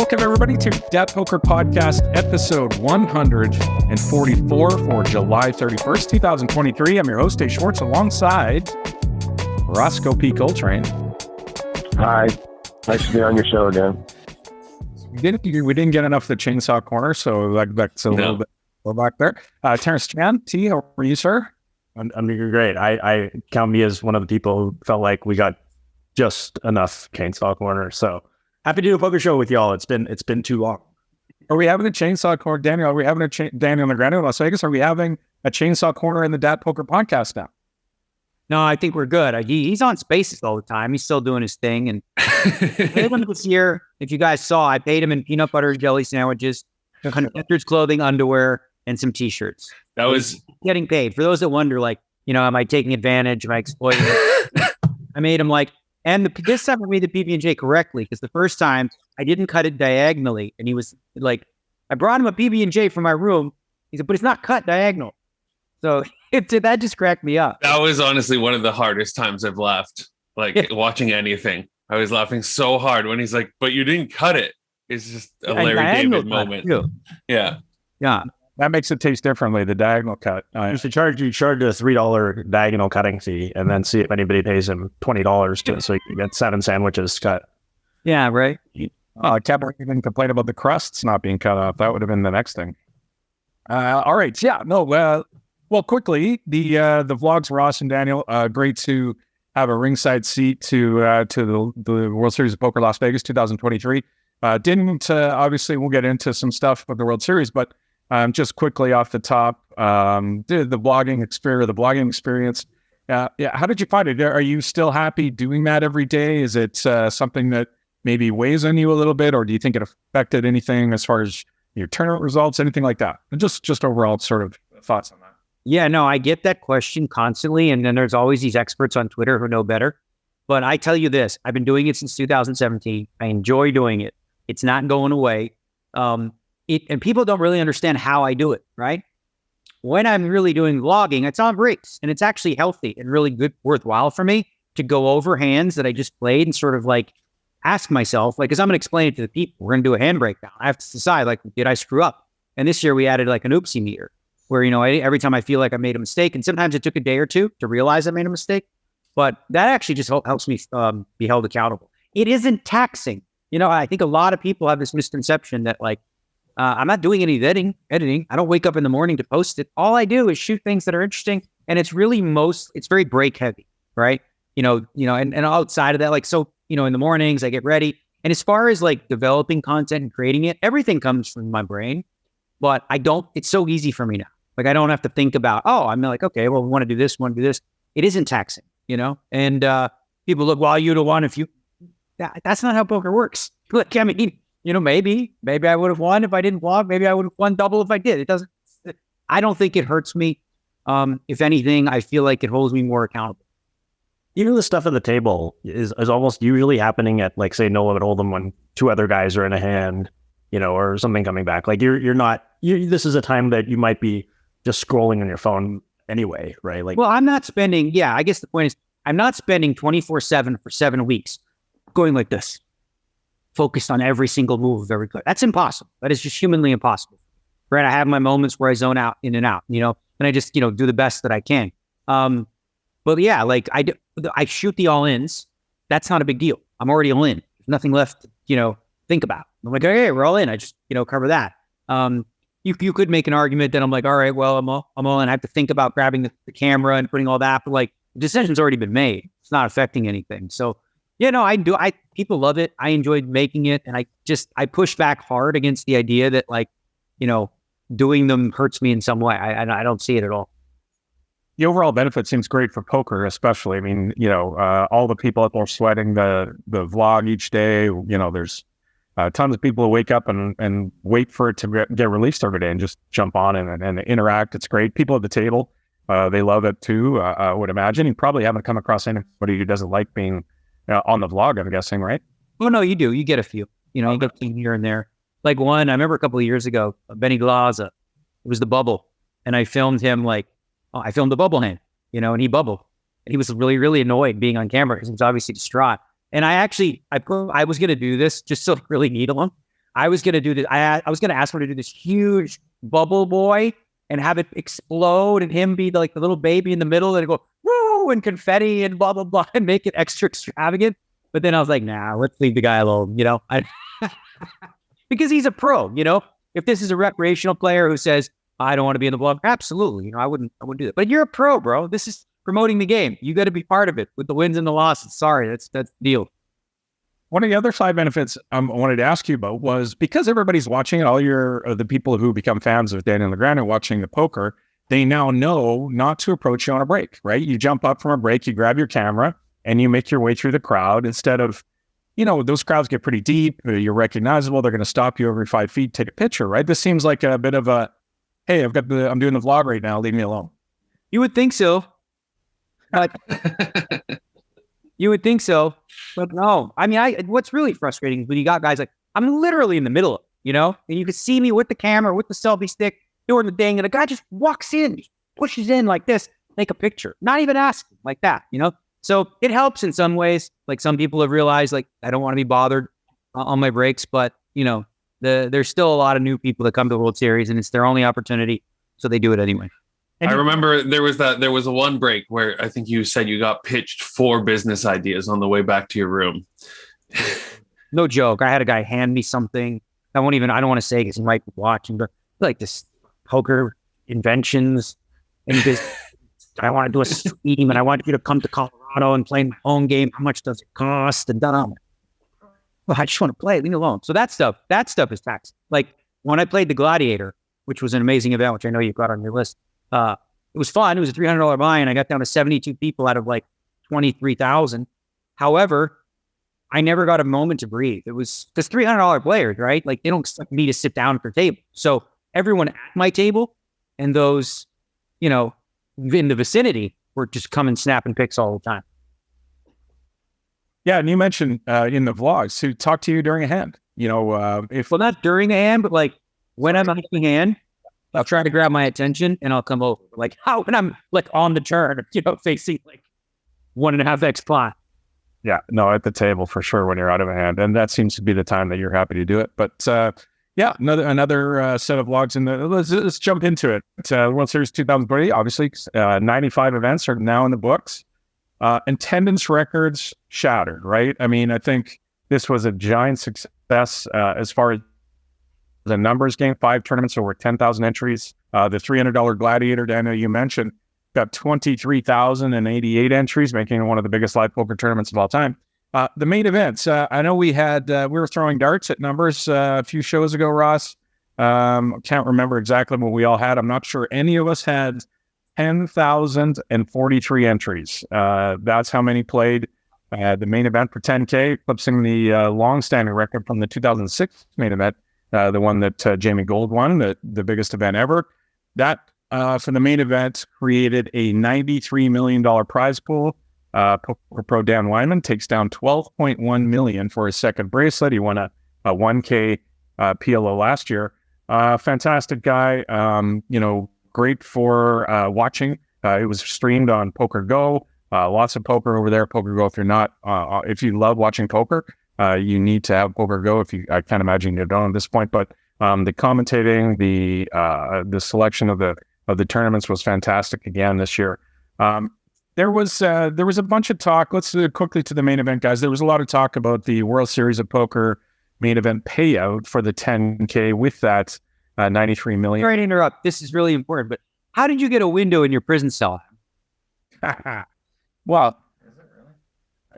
Welcome, everybody, to Dat Poker Podcast, episode 144 for July 31st, 2023. I'm your host, Dave Schwartz, alongside Roscoe P. Coltrane. Hi. Nice to be on your show again. We didn't get enough of the Chainsaw Corner, so that's a little bit back there. Terrence Chan, T, how are you, sir? I'm doing great. I count me as one of the people who felt like we got just enough Chainsaw Corner. So happy to do a poker show with y'all. It's been too long. Are we having a Chainsaw Corner, Daniel? Are we having Daniel Negreanu in Las Vegas? Are we having a Chainsaw Corner in the Dat Poker Podcast now? No, I think we're good. He's on Spaces all the time. He's still doing his thing. And this year, if you guys saw, I paid him in peanut butter and jelly sandwiches, Hunter's clothing, underwear, and some T-shirts. That was getting paid. For those that wonder, like, am I taking advantage? Am I exploiting it? I made him this time I made the PB&J correctly, because the first time I didn't cut it diagonally, and he was like, I brought him a PB&J from my room. He said, but it's not cut diagonal. So that just cracked me up. That was honestly one of the hardest times I've laughed, watching anything. I was laughing so hard when he's like, but you didn't cut it. It's just a Larry David moment. Yeah. Yeah. That makes it taste differently, the diagonal cut. You should charge a $3 diagonal cutting fee and then see if anybody pays him $20 so you can get 7 sandwiches cut. Yeah, right. I can't even complain about the crusts not being cut off. That would have been the next thing. All right. Yeah. No. Well, quickly, the vlogs, Ross and Daniel, great to have a ringside seat to the World Series of Poker Las Vegas 2023. Obviously, we'll get into some stuff about the World Series, but just quickly off the top, the blogging experience. How did you find it? Are you still happy doing that every day? Is it something that maybe weighs on you a little bit, or do you think it affected anything as far as your tournament results, anything like that? And just overall sort of thoughts on that. Yeah, no, I get that question constantly, and then there's always these experts on Twitter who know better. But I tell you this, I've been doing it since 2017. I enjoy doing it. It's not going away. And people don't really understand how I do it, right? When I'm really doing vlogging, it's on breaks, and it's actually healthy and really good, worthwhile for me to go over hands that I just played and sort of ask myself, because I'm going to explain it to the people. We're going to do a hand breakdown. I have to decide, did I screw up? And this year we added an oopsie meter where, every time I feel like I made a mistake, and sometimes it took a day or two to realize I made a mistake, but that actually just helps me be held accountable. It isn't taxing. I think a lot of people have this misconception that I'm not doing any editing. I don't wake up in the morning to post it. All I do is shoot things that are interesting. And it's really it's very break heavy, right? And outside of that, in the mornings I get ready. And as far as developing content and creating it, everything comes from my brain, but it's so easy for me now. I don't have to think about, I'm okay, well, we want to do this, It isn't taxing, and people look, well, you'd have won if you, that's not how poker works. Maybe I would have won if I didn't vlog. Maybe I would have won double if I did. I don't think it hurts me. If anything, I feel like it holds me more accountable. Even the stuff at the table is almost usually happening at say No Limit Hold'em when 2 other guys are in a hand, or something coming back. This is a time that you might be just scrolling on your phone anyway, right? Well, I'm not spending, I guess the point is I'm not spending 24/7 for 7 weeks going like this, focused on every single move of every player. That's impossible. That is just humanly impossible, right? I have my moments where I zone out, in and out, and I just, do the best that I can. But yeah, I shoot the all-ins. That's not a big deal. I'm already all in. There's nothing left to, think about. I'm okay, we're all in. I just, cover that. You could make an argument that I'm all right, well, I'm all in. I have to think about grabbing the camera and putting all that, but the decision's already been made. It's not affecting anything. So, I do. People love it. I enjoyed making it. And I push back hard against the idea that doing them hurts me in some way. I don't see it at all. The overall benefit seems great for poker, especially. I mean, all the people out there sweating the vlog each day, there's tons of people who wake up and wait for it to get released every day and just jump on and interact. It's great. People at the table, they love it too, I would imagine. You probably haven't come across anybody who doesn't like being on the vlog, I'm guessing, right? Oh, no, you do. You get a few, you get here and there. One, I remember a couple of years ago, Benny Glaza, it was the bubble. And I filmed him I filmed the bubble hand, and he bubbled. And he was really, really annoyed being on camera because he was obviously distraught. And I was going to do this just to really needle him. I was going to do this. I was going to ask him to do this huge bubble boy and have it explode and him be like the little baby in the middle and go, woo, and confetti and blah, blah, blah, and make it extra extravagant. But then I was like, nah, let's leave the guy alone, you know? Because he's a pro, you know? If this is a recreational player who says, I don't want to be in the vlog, absolutely, you know, I wouldn't do that. But you're a pro, bro. This is promoting the game. You got to be part of it with the wins and the losses. Sorry, that's the deal. One of the other side benefits I wanted to ask you about was because everybody's watching it, all the people who become fans of Daniel Negreanu watching the poker, they now know not to approach you on a break, right? You jump up from a break, you grab your camera, and you make your way through the crowd instead of, you know, those crowds get pretty deep. You're recognizable. They're going to stop you every 5 feet, take a picture, right? This seems like a bit of a, hey, I'm doing the vlog right now. Leave me alone. You would think so. You would think so, but no. I mean, what's really frustrating is when you got guys like, I'm literally in the middle of it, you know, and you can see me with the camera, with the selfie stick, doing the thing, and a guy just walks in, just pushes in like this, take a picture, not even asking like that, you know? So it helps in some ways. Like some people have realized, like, I don't want to be bothered on my breaks, but, you know, there's still a lot of new people that come to the World Series and it's their only opportunity. So they do it anyway. I remember there was a one break where I think you said you got pitched 4 business ideas on the way back to your room. No joke. I had a guy hand me something. I don't want to say because he might be watching, but like this poker inventions and this, I want to do a stream and I want you to come to Colorado and play my own game. How much does it cost? And done. Well, I just want to play. Leave me alone. So that stuff is tax. Like when I played the Gladiator, which was an amazing event, which I know you've got on your list. It was fun. It was a $300 buy-in. I got down to 72 people out of like 23,000. However, I never got a moment to breathe. It was because $300 players, right? Like they don't expect me to sit down at their table. So everyone at my table and those, you know, in the vicinity were just coming snapping pics all the time. Yeah, and you mentioned in the vlogs to talk to you during a hand. You know, well, not during a hand, but like when I'm having a hand, I'll try to grab my attention and I'll come over. Like when I'm like on the turn, you know, facing like 1.5x pot. Yeah, no, at the table for sure when you're out of a hand, and that seems to be the time that you're happy to do it. But yeah, another set of vlogs in the. Let's jump into it. World Series 2020, obviously, 95 events are now in the books. Attendance records shattered, right? I mean, I think this was a giant success as far as the numbers game. 5 tournaments, over 10,000 entries. The $300 Gladiator, Daniel, you mentioned, got 23,088 entries, making it one of the biggest live poker tournaments of all time. The main events, I know we were throwing darts at numbers a few shows ago, Ross. Can't remember exactly what we all had. I'm not sure any of us had 10,043 entries. That's how many played the main event for 10K, eclipsing the long-standing record from the 2006 main event, the one that Jamie Gold won, the biggest event ever. That, for the main event, created a $93 million prize pool. Poker pro Dan Wyman takes down $12.1 million for his second bracelet. He won a 1K PLO last year. Fantastic guy. Great for watching. It was streamed on Poker Go. Lots of poker over there. Poker Go. If you love watching poker, you need to have Poker Go. I can't imagine you don't at this point. But the commentating, the selection of the tournaments was fantastic again this year. There was a bunch of talk. Let's do it quickly to the main event, guys. There was a lot of talk about the World Series of Poker main event payout for the 10K with that $93 million. Sorry to interrupt. This is really important, but how did you get a window in your prison cell? Well,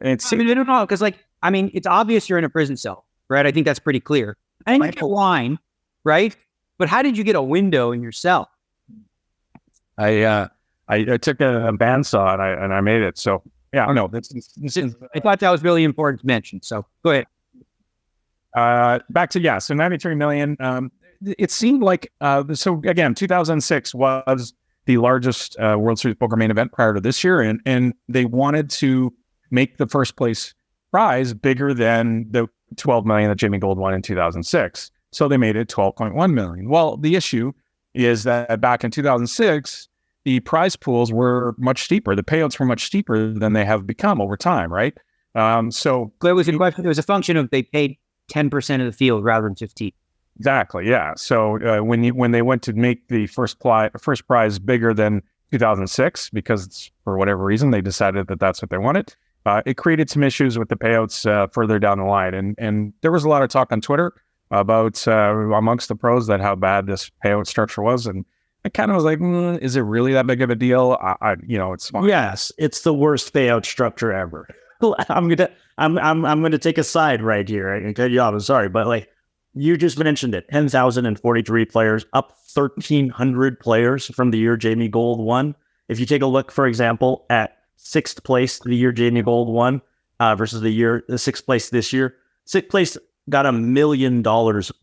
I don't know, because it's obvious you're in a prison cell, right? I think that's pretty clear. I didn't get a line, right? But how did you get a window in your cell? I took a bandsaw and I made it. So yeah, no, I thought that was really important to mention. So go ahead. Back to so 93 million. It seemed like so again, 2006 was the largest World Series Poker main event prior to this year, and they wanted to make the first place prize bigger than the 12 million that Jamie Gold won in 2006. So they made it 12.1 million. Well, the issue is that back in 2006. The prize pools were much steeper. The payouts were much steeper than they have become over time, right? So it was a question. It was a function of they paid 10% of the field rather than 15. Exactly. Yeah. So when they went to make the first prize bigger than 2006, because for whatever reason they decided that that's what they wanted, it created some issues with the payouts further down the line. And there was a lot of talk on Twitter about amongst the pros that how bad this payout structure was, and I kind of was like, is it really that big of a deal? It's fine. Yes, it's the worst payout structure ever. I'm gonna take a side right here. I can cut you off. I'm sorry, but like you just mentioned it, 10,043 players, up 1,300 players from the year Jamie Gold won. If you take a look, for example, at sixth place the year Jamie Gold won versus the sixth place this year, sixth place got $1 million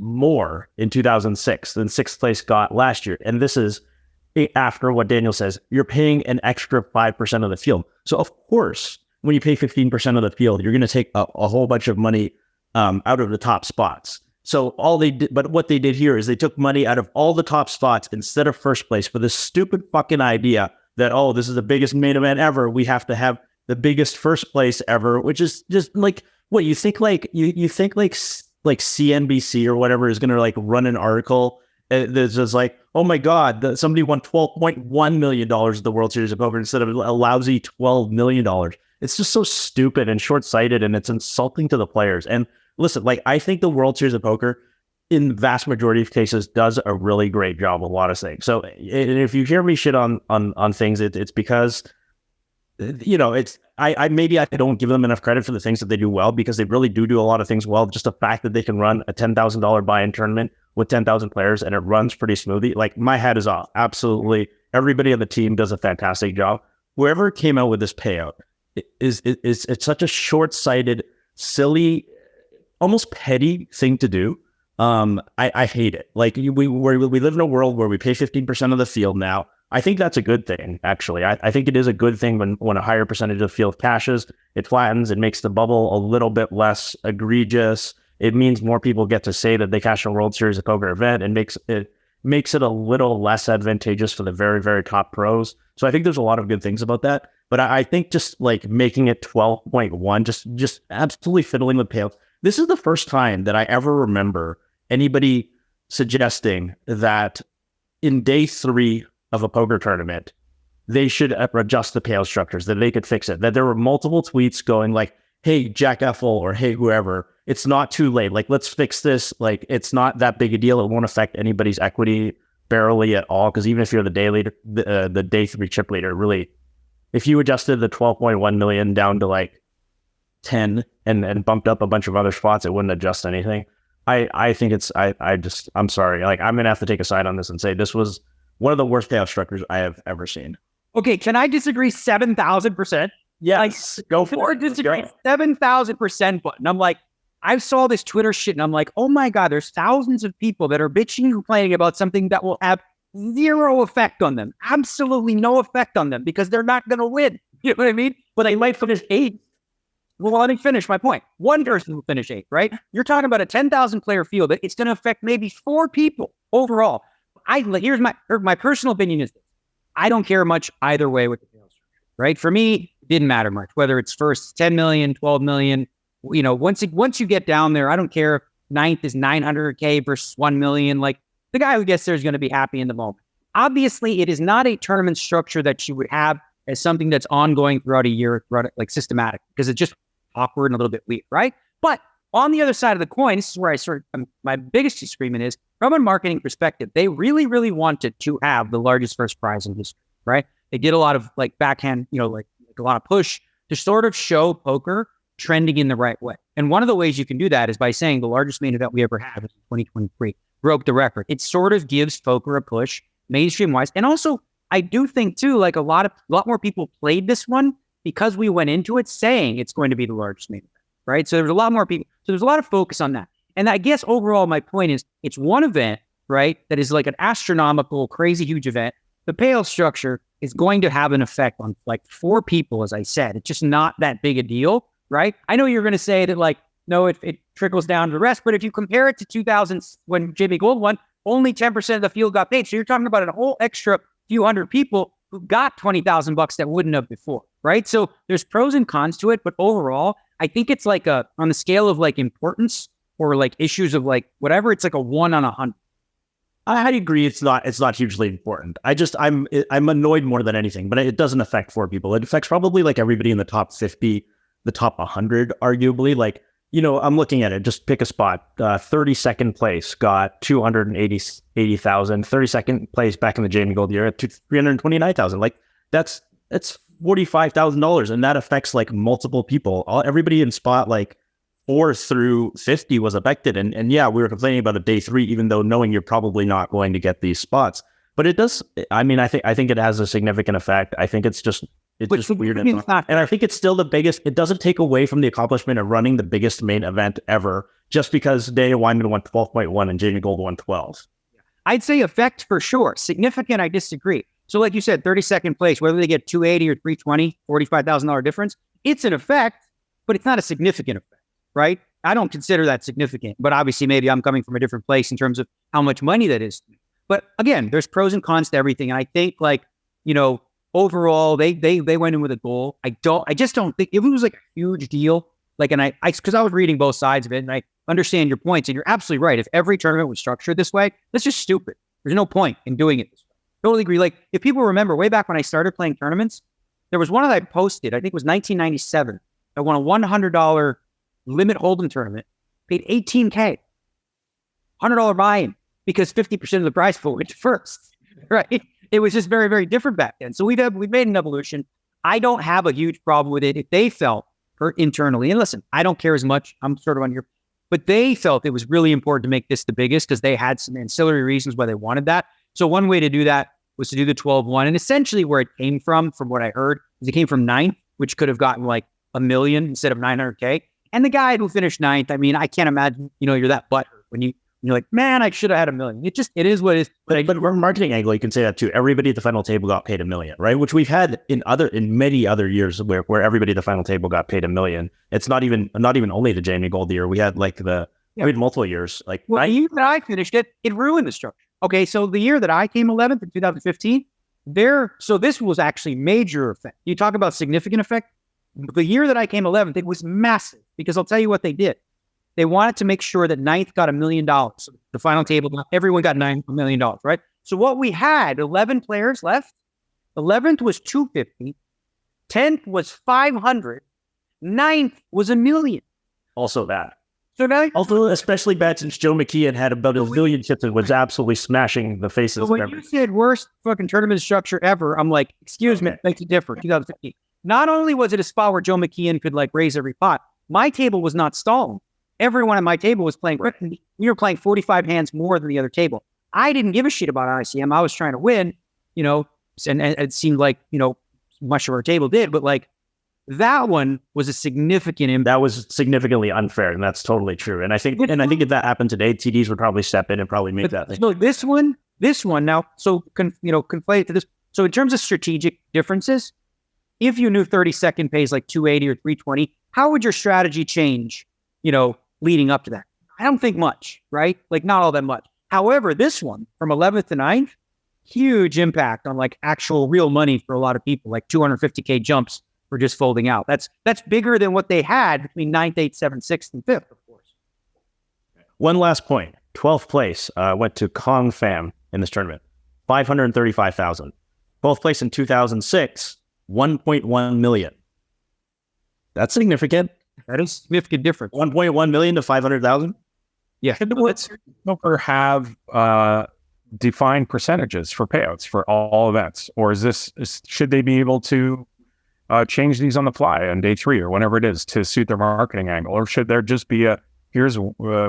more in 2006 than sixth place got last year. And this is after what Daniel says, you're paying an extra 5% of the field. So of course, when you pay 15% of the field, you're going to take a whole bunch of money out of the top spots. So what they did here is they took money out of all the top spots instead of first place for this stupid fucking idea that, oh, this is the biggest main event ever. We have to have the biggest first place ever, which is just like, what you think like you think like CNBC or whatever is going to like run an article that's just like, oh my God, somebody won $12.1 million at the World Series of Poker instead of a lousy $12 million. It's just so stupid and short-sighted, and it's insulting to the players. And listen, like I think the World Series of Poker, in the vast majority of cases, does a really great job with a lot of things. So if you hear me shit on things, it's because, I maybe I don't give them enough credit for the things that they do well, because they really do a lot of things well. Just the fact that they can run a $10,000 buy-in tournament with 10,000 players and it runs pretty smoothly. Like my hat is off. Absolutely. Everybody on the team does a fantastic job. Whoever came out with this payout it's such a short-sighted, silly, almost petty thing to do. I hate it. Like we live in a world where we pay 15% of the field now. I think that's a good thing, actually. I think it is a good thing when a higher percentage of the field cashes. It flattens, it makes the bubble a little bit less egregious. It means more people get to say that they cashed a World Series of Poker event, and makes it a little less advantageous for the very, very top pros. So I think there's a lot of good things about that. But I think just like making it 12.1, just absolutely fiddling with payouts. This is the first time that I ever remember anybody suggesting that in day 3 of a poker tournament, they should adjust the payout structures, that they could fix it. That there were multiple tweets going like, hey, Jack Effel, or hey, whoever, it's not too late. Like, let's fix this. Like, it's not that big a deal. It won't affect anybody's equity barely at all. Because even if you're the day leader, the day 3 chip leader, really, if you adjusted the 12.1 million down to like 10 and bumped up a bunch of other spots, it wouldn't adjust anything. I think I'm sorry. Like, I'm going to have to take a side on this and say this was one of the worst payout structures I have ever seen. Okay, can I disagree 7,000%? Yes, go for it. Disagree 7,000%. But I'm like, I saw this Twitter shit and I'm like, oh my God, there's thousands of people that are bitching and complaining about something that will have zero effect on them. Absolutely no effect on them, because they're not going to win. You know what I mean? But they might finish 8th. Well, let me finish my point. One person will finish 8th, right? You're talking about a 10,000 player field. It's going to affect maybe 4 people overall. Here's my personal opinion is this. I don't care much either way with the payout structure, right? For me, it didn't matter much, whether it's first 10 million, 12 million. You know, once you get down there, I don't care if 9th is 900K versus 1 million. Like, the guy who gets there is going to be happy in the moment. Obviously, it is not a tournament structure that you would have as something that's ongoing throughout a year, like systematic, because it's just awkward and a little bit weird, right? But on the other side of the coin, this is where my biggest disagreement is, from a marketing perspective, they really, really wanted to have the largest first prize in history, right? They did a lot of like backhand, like a lot of push to sort of show poker trending in the right way. And one of the ways you can do that is by saying the largest main event we ever had was in 2023, broke the record. It sort of gives poker a push mainstream wise. And also, I do think too, like a lot more people played this one because we went into it saying it's going to be the largest main event, right? So there's a lot more people. So there's a lot of focus on that. And I guess overall, my point is it's one event, right? That is like an astronomical, crazy, huge event. The payout structure is going to have an effect on like 4 people, as I said. It's just not that big a deal, right? I know you're going to say that like, no, it trickles down to the rest. But if you compare it to 2000 when Jamie Gold won, only 10% of the field got paid. So you're talking about a whole extra few hundred people who got $20,000 that wouldn't have before, right? So there's pros and cons to it. But overall, I think it's like on the scale of like importance, or like issues of like whatever, it's like a 1 on 100. I agree. It's not hugely important. I'm annoyed more than anything, but it doesn't affect 4 people. It affects probably like everybody in the top 50, the top 100, arguably. Like, I'm looking at it, just pick a spot. 32nd place got 280,000. 32nd place back in the Jamie Gold era, 329,000. Like that's $45,000. And that affects like multiple people. Everybody in spot like 4 through 50 was affected. And yeah, we were complaining about a day 3, even though knowing you're probably not going to get these spots. But it does, I think it has a significant effect. I think it's just weird. And I think it's still the biggest, it doesn't take away from the accomplishment of running the biggest main event ever, just because Daniel Weinman won 12.1 and Jamie Gold won 12. I'd say effect for sure. Significant, I disagree. So like you said, 32nd place, whether they get 280 or 320, $45,000 difference, it's an effect, but it's not a significant effect. Right? I don't consider that significant, but obviously maybe I'm coming from a different place in terms of how much money that is to me. But again, there's pros and cons to everything. And I think overall they went in with a goal. I just don't think it was like a huge deal. Like, and because I was reading both sides of it and I understand your points and you're absolutely right. If every tournament was structured this way, that's just stupid. There's no point in doing it this way. Totally agree. Like if people remember way back when I started playing tournaments, there was one that I posted, I think it was 1997. I won a $100 limit hold'em tournament, paid $18K, $100 buy-in because 50% of the prize pool went to first, right? It was just very, very different back then. So we've made an evolution. I don't have a huge problem with it if they felt hurt internally. And listen, I don't care as much. I'm sort of on your, but they felt it was really important to make this the biggest because they had some ancillary reasons why they wanted that. So one way to do that was to do the 12-1. And essentially where it came from what I heard, is it came from 9th, which could have gotten like $1 million instead of $900K. And the guy who finished 9th, I mean, I can't imagine, you're that butthurt when you're like, man, I should have had $1 million. It is what it is. But from a marketing angle, you can say that too. Everybody at the final table got paid $1 million, right? Which we've had in many other years where everybody at the final table got paid $1 million. It's not even only the Jamie Gold year. We had like we had multiple years. Like the year that I finished it ruined the structure. Okay, so the year that I came 11th in 2015, so this was actually major effect. You talk about significant effect. The year that I came 11th, it was massive because I'll tell you what they did. They wanted to make sure that 9th got $1 million. So the final table, everyone got $1 million, right? So what we had, 11 players left. 11th was 250. 10th was 500. 9th was $1 million. Also that. So now, also, especially bad since Joe McKeon had about $1 million chips and was absolutely smashing the faces. So when you said worst fucking tournament structure ever, I'm like, excuse me, makes it different. 2015. Not only was it a spot where Joe McKeon could like raise every pot, my table was not stalling. Everyone at my table was playing. Right. We were playing 45 hands more than the other table. I didn't give a shit about ICM. I was trying to win, and it seemed like, much of our table did, but like that one was a significant impact. That was significantly unfair, and that's totally true. And I think if that happened today, TDs would probably step in and probably make that thing. So this one now, so conflate to this. So in terms of strategic differences, if you knew 32nd pays like 280 or 320, how would your strategy change, leading up to that? I don't think much, right? Like not all that much. However, this one from 11th to 9th, huge impact on like actual real money for a lot of people, like 250K jumps for just folding out. That's bigger than what they had between 9th, 8th, 7th, 6th, and 5th, of course. One last point. 12th place went to Kong Fam in this tournament, 535,000. 12th place in 2006, 1.1 million. That's significant. That is significant difference. 1.1 million to 500,000. Yeah. Let's have defined percentages for payouts for all events, or should they be able to change these on the fly on day 3 or whenever it is to suit their marketing angle, or should there just be here's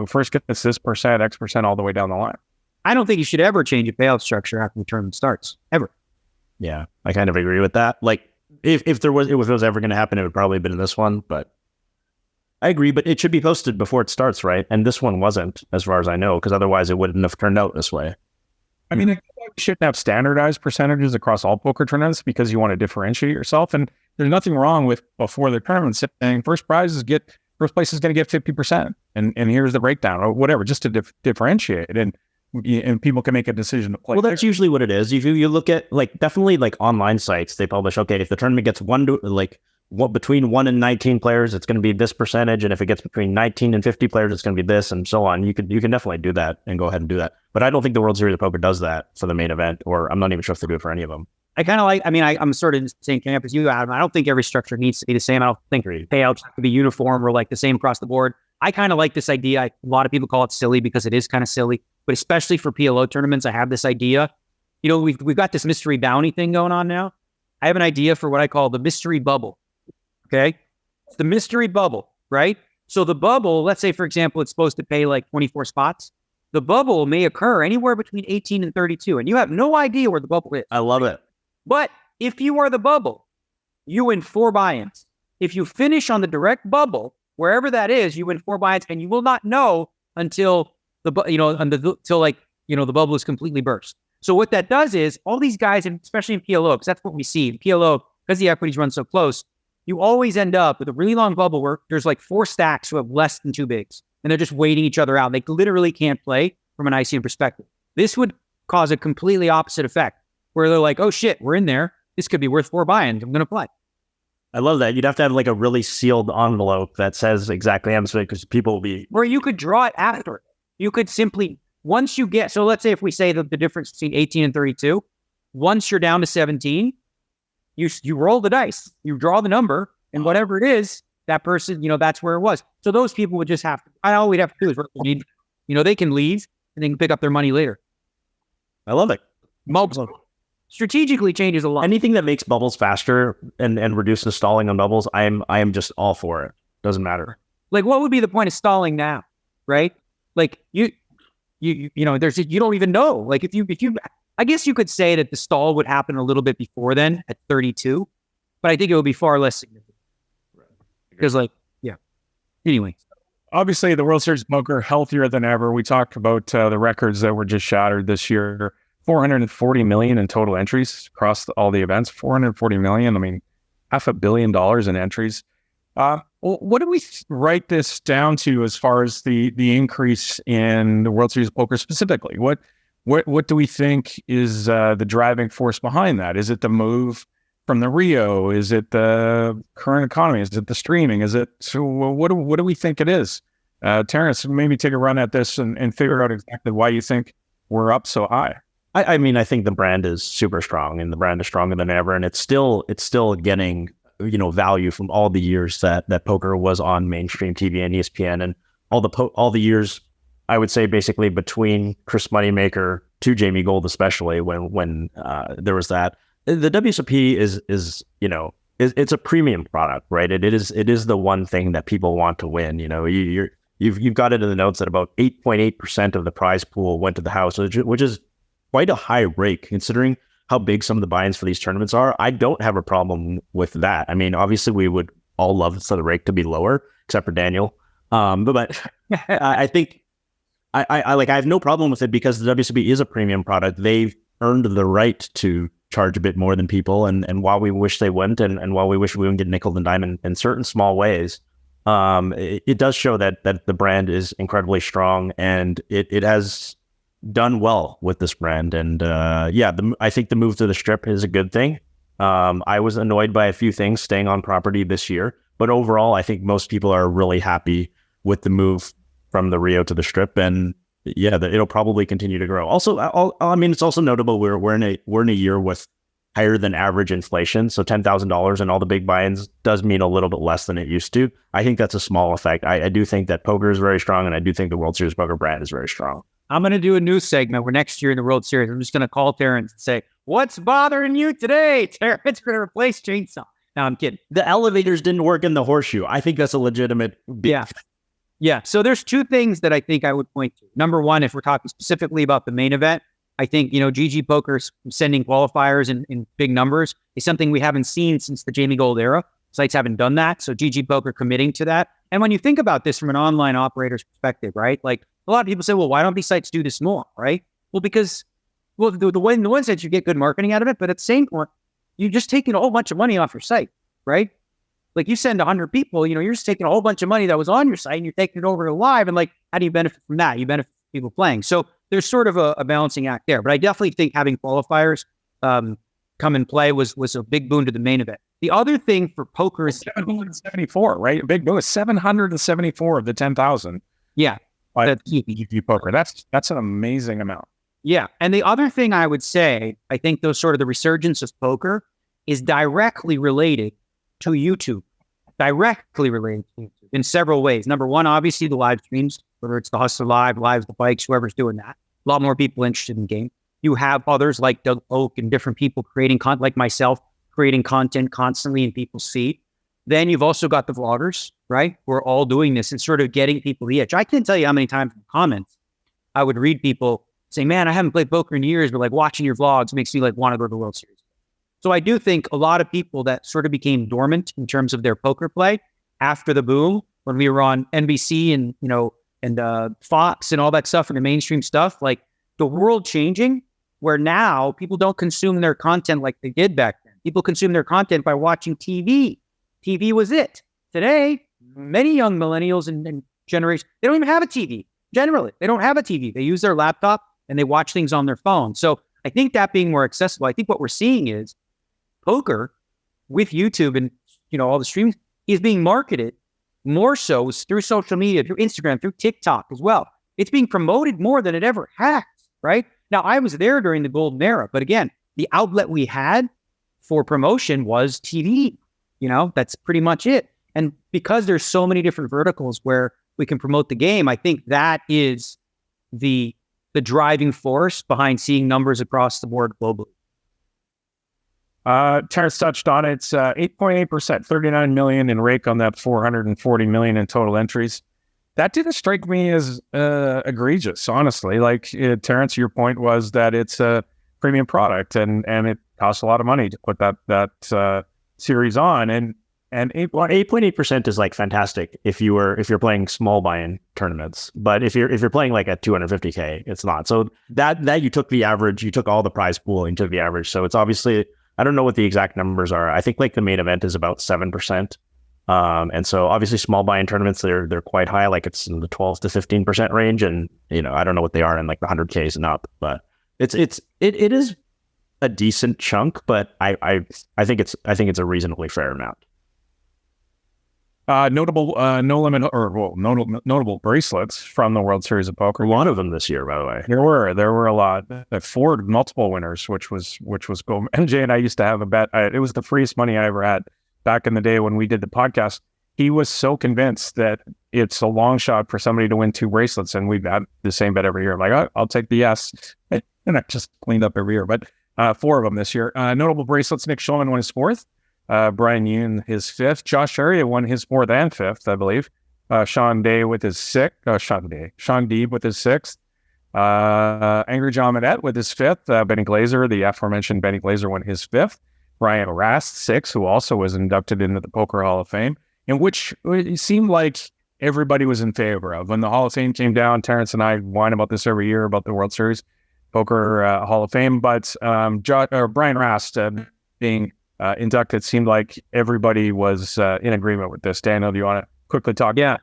first gets this percent, X% all the way down the line? I don't think you should ever change a payout structure after the tournament starts, ever. Yeah, I kind of agree with that. Like if it was ever going to happen, it would probably have been in this one, but I agree, but it should be posted before it starts, right? And this one wasn't, as far as I know, because otherwise it wouldn't have turned out this way. I mean, you shouldn't have standardized percentages across all poker tournaments because you want to differentiate yourself. And there's nothing wrong with before the tournament saying first place is going to get 50%, and here's the breakdown or whatever, just to differentiate, and people can make a decision to play. Well, that's usually what it is. If you look at definitely online sites, they publish, okay, if the tournament gets 1 between 1 and 19 players, it's going to be this percentage, and if it gets between 19 and 50 players, it's going to be this, and so on. You can definitely do that and go ahead and do that. But I don't think the World Series of Poker does that for the main event, or I'm not even sure if they do it for any of them. I kind of like, I'm sort of in the same camp as you, Adam. I don't think every structure needs to be the same. I don't think payouts have to be uniform or like the same across the board. I kind of like this idea. A lot of people call it silly because it is kind of silly, but especially for PLO tournaments, I have this idea. You know, we've got this mystery bounty thing going on now. I have an idea for what I call the mystery bubble. Okay. It's the mystery bubble, right? So the bubble, let's say, for example, it's supposed to pay like 24 spots. The bubble may occur anywhere between 18 and 32, and you have no idea where the bubble is. I love it. But if you are the bubble, you win 4 buy-ins. If you finish on the direct bubble, wherever that is, you win 4 buy-ins, and you will not know until the bubble is completely burst. So what that does is all these guys, and especially in PLO, because that's what we see in PLO, because the equities run so close, you always end up with a really long bubble where there's like 4 stacks who have less than 2 bigs, and they're just waiting each other out. They literally can't play from an ICM perspective. This would cause a completely opposite effect, where they're like, oh shit, we're in there. This could be worth 4 buy-ins. I'm going to play. I love that. You'd have to have like a really sealed envelope that says exactly how much, because people will be... Or you could draw it after it. You could simply, once you get... So let's say if we say the difference between 18 and 32, once you're down to 17, you roll the dice. You draw the number, and whatever it is, that person, that's where it was. So those people would just have to... All we'd have to do is, they can leave, and they can pick up their money later. I love it. Strategically changes a lot. Anything that makes bubbles faster and reduces stalling on bubbles, I am just all for it. Doesn't matter. Like, what would be the point of stalling now, right? Like you don't even know. Like if you, I guess you could say that the stall would happen a little bit before then at 32, but I think it would be far less significant. Because anyway. Obviously, the World Series of Poker healthier than ever. We talked about the records that were just shattered this year. 440 million in total entries across all the events. 440 million. I mean, $500 million in entries. What do we write this down to as far as the increase in the World Series of Poker specifically? What do we think is the driving force behind that? Is it the move from the Rio? Is it the current economy? Is it the streaming? What do we think it is? Terrence, maybe take a run at this and figure out exactly why you think we're up so high. I mean, I think the brand is super strong, and the brand is stronger than ever, and it's still getting value from all the years that poker was on mainstream TV and ESPN, and all the years, I would say, basically between Chris Moneymaker to Jamie Gold, especially when there was that. The WSOP is it's a premium product, right? It is the one thing that people want to win. You've got it in the notes that about 8.8% of the prize pool went to the house, which is quite a high rate considering how big some of the buy-ins for these tournaments are. I don't have a problem with that. I mean, obviously we would all love the rate to be lower, except for Daniel. But I think I have no problem with it because the WSOP is a premium product. They've earned the right to charge a bit more than people. And while we wish they wouldn't, and while we wish we wouldn't get nickel and dime in certain small ways, it does show that the brand is incredibly strong, and it has done well with this brand. And I think the move to the Strip is a good thing. I was annoyed by a few things staying on property this year, but overall, I think most people are really happy with the move from the Rio to the Strip, and it'll probably continue to grow. Also, I mean, it's also notable we're in a year with higher than average inflation, so $10,000 and all the big buy-ins does mean a little bit less than it used to. I think that's a small effect. I do think that poker is very strong, and I do think the World Series Poker brand is very strong. I'm going to do a new segment where next year in the World Series, I'm just going to call Terrence and say, "What's bothering you today?" Terrence going to replace Chainsaw. No, I'm kidding. The elevators didn't work in the horseshoe. I think that's a legitimate beef. Yeah. So there's 2 things that I think I would point to. Number one, if we're talking specifically about the main event, I think, GG Poker's sending qualifiers in big numbers is something we haven't seen since the Jamie Gold era. Sites haven't done that. So GG Poker committing to that. And when you think about this from an online operator's perspective, right? Like a lot of people say, well, why don't these sites do this more, right? Well, because, the one sense you get good marketing out of it, but at the same point, you're just taking a whole bunch of money off your site, right? Like you send 100 people, you're just taking a whole bunch of money that was on your site and you're taking it over to live. And like, how do you benefit from that? You benefit from people playing. So there's sort of a balancing act there. But I definitely think having qualifiers come and play was a big boon to the main event. The other thing for poker is 774, right? Big boon is 774 of the 10,000. Yeah, that's EV poker. That's an amazing amount. Yeah, and the other thing I would say, I think those sort of the resurgence of poker is directly related to YouTube. Directly related to YouTube in several ways. Number one, obviously the live streams, whether it's the Hustler Live, Lives, the Bikes, whoever's doing that. A lot more people interested in the game. You have others like Doug Polk and different people creating content, like myself, creating content constantly in people's feed. Then you've also got the vloggers, right? We're all doing this and sort of getting people the itch. I can't tell you how many times in comments I would read people saying, man, I haven't played poker in years, but like watching your vlogs makes me like want to go to the World Series. So I do think a lot of people that sort of became dormant in terms of their poker play after the boom, when we were on NBC and, and Fox and all that stuff and the mainstream stuff, like the world changing, where now people don't consume their content like they did back then. People consume their content by watching TV. TV was it. Today, many young millennials and generations, they don't even have a TV. Generally, they don't have a TV. They use their laptop and they watch things on their phone. So I think that being more accessible, I think what we're seeing is poker with YouTube and, all the streams is being marketed more so through social media, through Instagram, through TikTok as well. It's being promoted more than it ever has, right? Now, I was there during the golden era, but again, the outlet we had for promotion was TV. That's pretty much it. And because there's so many different verticals where we can promote the game, I think that is the driving force behind seeing numbers across the board globally. Terrence touched on it. It's 8.8%, 39 million in rake on that 440 million in total entries. That didn't strike me as egregious, honestly. Like Terrence, your point was that it's a premium product and it costs a lot of money to put that series on. And 8.8% is like fantastic if you're playing small buy-in tournaments. But if you're playing like at 250K, it's not. So that you took the average, you took all the prize pool and took the average. So it's obviously, I don't know what the exact numbers are. I think like the main event is about 7%. And so obviously small buy-in tournaments, they're quite high, like it's in the 12 to 15% range. And, I don't know what they are in like the 100Ks and up, but it is a decent chunk, but I think it's a reasonably fair amount. Notable notable bracelets from the World Series of Poker. A lot of them this year, by the way. There were a lot. Ford multiple winners, which was cool. MJ and I used to have a bet. It was the freest money I ever had back in the day when we did the podcast. He was so convinced that it's a long shot for somebody to win 2 bracelets, and we've had the same bet every year. I'm like, I'll take the yes, and I just cleaned up every year. But 4 of them this year. Notable bracelets: Nick Schulman won his 4th. Brian Yoon his 5th. Josh Arya won his 4th and 5th, I believe. Sean Deeb with his 6th. Angry John Manette with his 5th. Benny Glazer, the aforementioned Benny Glazer, won his 5th. Brian Rast, 6th, who also was inducted into the Poker Hall of Fame, in which it seemed like everybody was in favor of. When the Hall of Fame came down, Terrence and I whine about this every year about the World Series Poker Hall of Fame, but Brian Rast being inducted seemed like everybody was in agreement with this. Daniel, do you want to quickly talk? Yeah.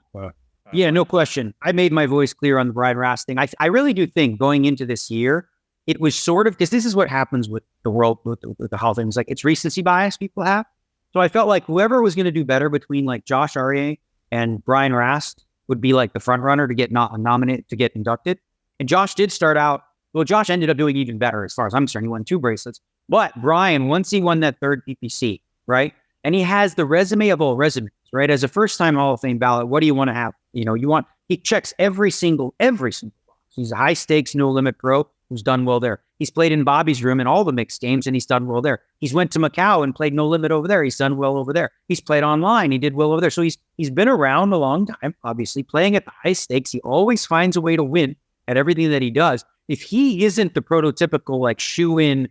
No question. I made my voice clear on the Brian Rast thing. I really do think going into this year, it was sort of, because this is what happens with the world, with the Hall of Fame. It's like it's recency bias people have. So I felt like whoever was going to do better between like Josh Arya and Brian Rast would be like the front runner to get nominated, to get inducted. And Josh did start out, Josh ended up doing even better as far as I'm concerned. He won 2 bracelets. But Brian, once he won that 3rd PPC, right? And he has the resume of all resumes, right? As a first-time Hall of Fame ballot, what do you want to have? He checks every single box. He's a high-stakes, no-limit pro who's done well there. He's played in Bobby's room in all the mixed games, and he's done well there. He's went to Macau and played no limit over there. He's done well over there. He's played online. He did well over there. So he's been around a long time, obviously, playing at the high stakes. He always finds a way to win at everything that he does. If he isn't the prototypical, like, shoe-in,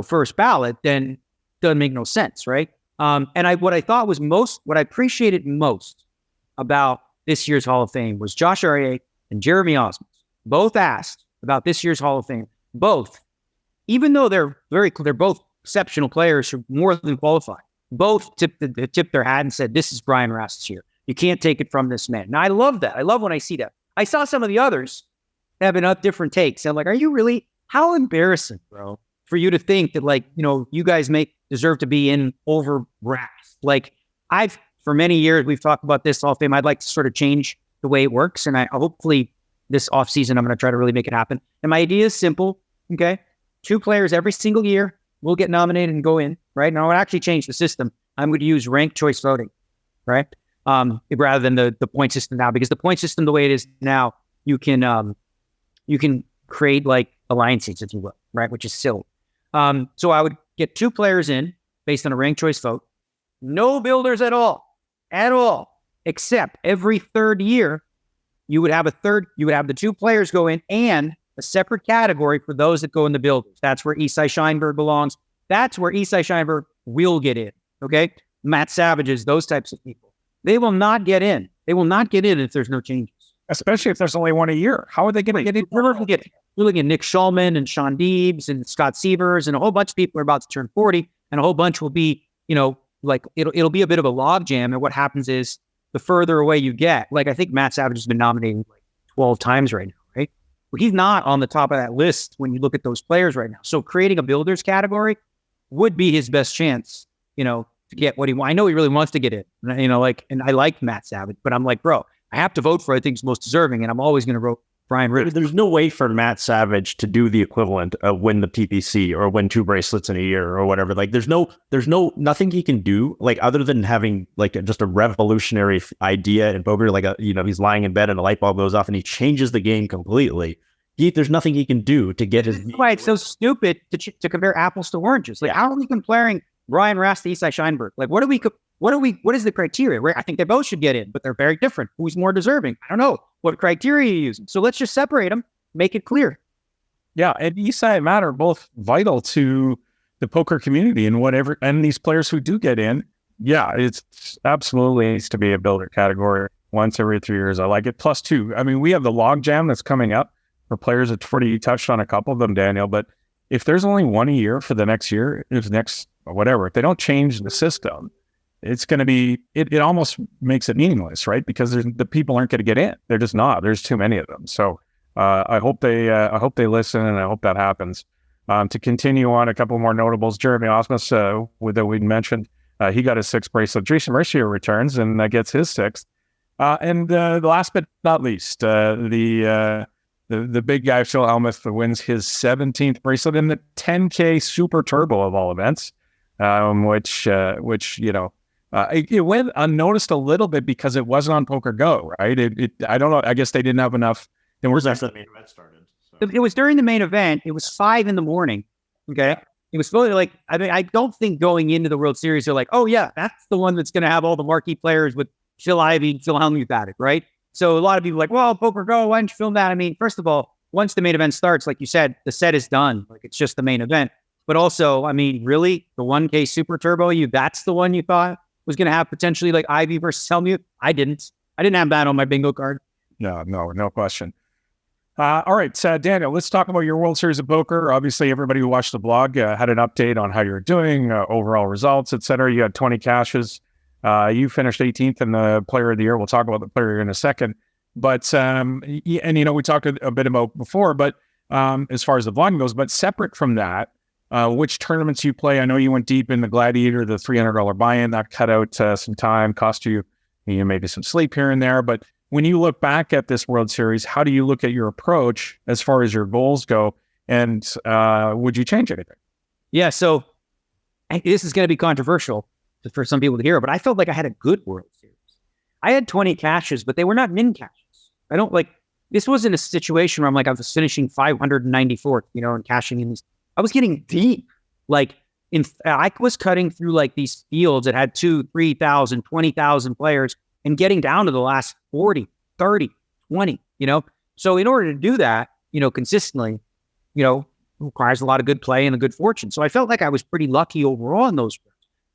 first ballot, then it doesn't make no sense, right? What I appreciated most about this year's Hall of Fame was Josh Arya and Jeremy Osmond both asked about this year's Hall of Fame. Both, even though they're both exceptional players who are more than qualified, both tipped their hat and said, "This is Brian Rast's year. You can't take it from this man." And I love that. I love when I see that. I saw some of the others having different takes. I'm like, are you really? How embarrassing, bro. for you to think that like, you guys deserve to be in over Wrath. Like for many years, we've talked about this Hall of Fame. I'd like to sort of change the way it works. And I hopefully this offseason, I'm going to try to really make it happen. And my idea is simple. Okay. 2 players every single year will get nominated and go in, right? And I would actually change the system. I'm going to use ranked choice voting, right? Rather than the point system now, because the point system, the way it is now, you can create like alliances, if you will, right? Which is silly. So I would get 2 players in based on a ranked choice vote, no builders at all, except every third year, you would have the 2 players go in and a separate category for those that go in the builders. That's where Isai Scheinberg belongs. That's where Isai Scheinberg will get in. Okay. Matt Savages, those types of people. They will not get in. They will not get in if there's no changes. Especially if there's only one a year. How are they going to get in? We're looking at Nick Schulman and Sean Deebs and Scott Sievers, and a whole bunch of people are about to turn 40, and a whole bunch will be, like it'll be a bit of a logjam. And what happens is the further away you get, like I think Matt Savage has been nominated like 12 times right now, right? But he's not on the top of that list when you look at those players right now. So creating a builders category would be his best chance, to get what he wants. I know he really wants to get in, and I like Matt Savage, but I'm like, bro, I have to vote for I think he's most deserving, and I'm always going to vote Brian Ritter. There's no way for Matt Savage to do the equivalent of win the PPC or win 2 bracelets in a year or whatever. Like there's nothing he can do like other than having like just a revolutionary idea in poker. Like he's lying in bed and a light bulb goes off and he changes the game completely. There's nothing he can do to get his. That's why it's so stupid to compare apples to oranges. Like how are we comparing Brian Rast to Isai Scheinberg? Like what is the criteria? Right? I think they both should get in, but they're very different. Who's more deserving? I don't know. What criteria you're using. So let's just separate them, make it clear. Yeah, and Isai and Matt are both vital to the poker community and these players who do get in. Yeah, it's absolutely needs to be a builder category once every 3 years. I like it. Plus 2. I mean, we have the log jam that's coming up for players at 40. You touched on a couple of them, Daniel, but if there's only one a year for the next year, if they don't change the system, it's going to be, it almost makes it meaningless, right? Because the people aren't going to get in. They're just not. There's too many of them. So I hope they listen, and I hope that happens. To continue on, a couple more notables. Jeremy Osmus, that we mentioned, he got his 6th bracelet. Jason Mercier returns and gets his 6th. And the last but not least, the big guy, Phil Hellmuth, wins his 17th bracelet in the 10K Super Turbo of all events, which it went unnoticed a little bit because it wasn't on Poker Go, right? I don't know. I guess they didn't have enough. It was after the main event started. So. It was during the main event. It was 5 a.m. Okay. It was fully like, I don't think going into the World Series, they're like, oh yeah, that's the one that's going to have all the marquee players with Phil Ivey and Phil Hellmuth at it, right? So a lot of people are like, well, Poker Go, why didn't you film that? I mean, first of all, once the main event starts, like you said, the set is done. Like it's just the main event. But also, I mean, really, the 1K Super Turbo, that's the one you thought was going to have potentially like Ivey versus Hellmuth? I didn't have that on my bingo card. No question. All right, Daniel, let's talk about your World Series of Poker. Obviously, everybody who watched the blog had an update on how you're doing, overall results, etc. You had 20 cashes. You finished 18th in the Player of the Year. We'll talk about the Player in a second. But, we talked a bit about before, but as far as the vlogging goes, but separate from that, which tournaments you play. I know you went deep in the Gladiator, the $300 buy-in. That cut out some time, cost you maybe some sleep here and there. But when you look back at this World Series, how do you look at your approach as far as your goals go? And would you change anything? Yeah, so this is going to be controversial for some people to hear, but I felt like I had a good World Series. I had 20 cashes, but they were not min cashes. This wasn't a situation where I'm like, I was finishing 594th, and cashing in these. I was getting deep. I was cutting through like these fields that had 2,000, 3,000, 20,000 players and getting down to the last 40, 30, 20, So in order to do that, consistently, requires a lot of good play and a good fortune. So I felt like I was pretty lucky overall in those.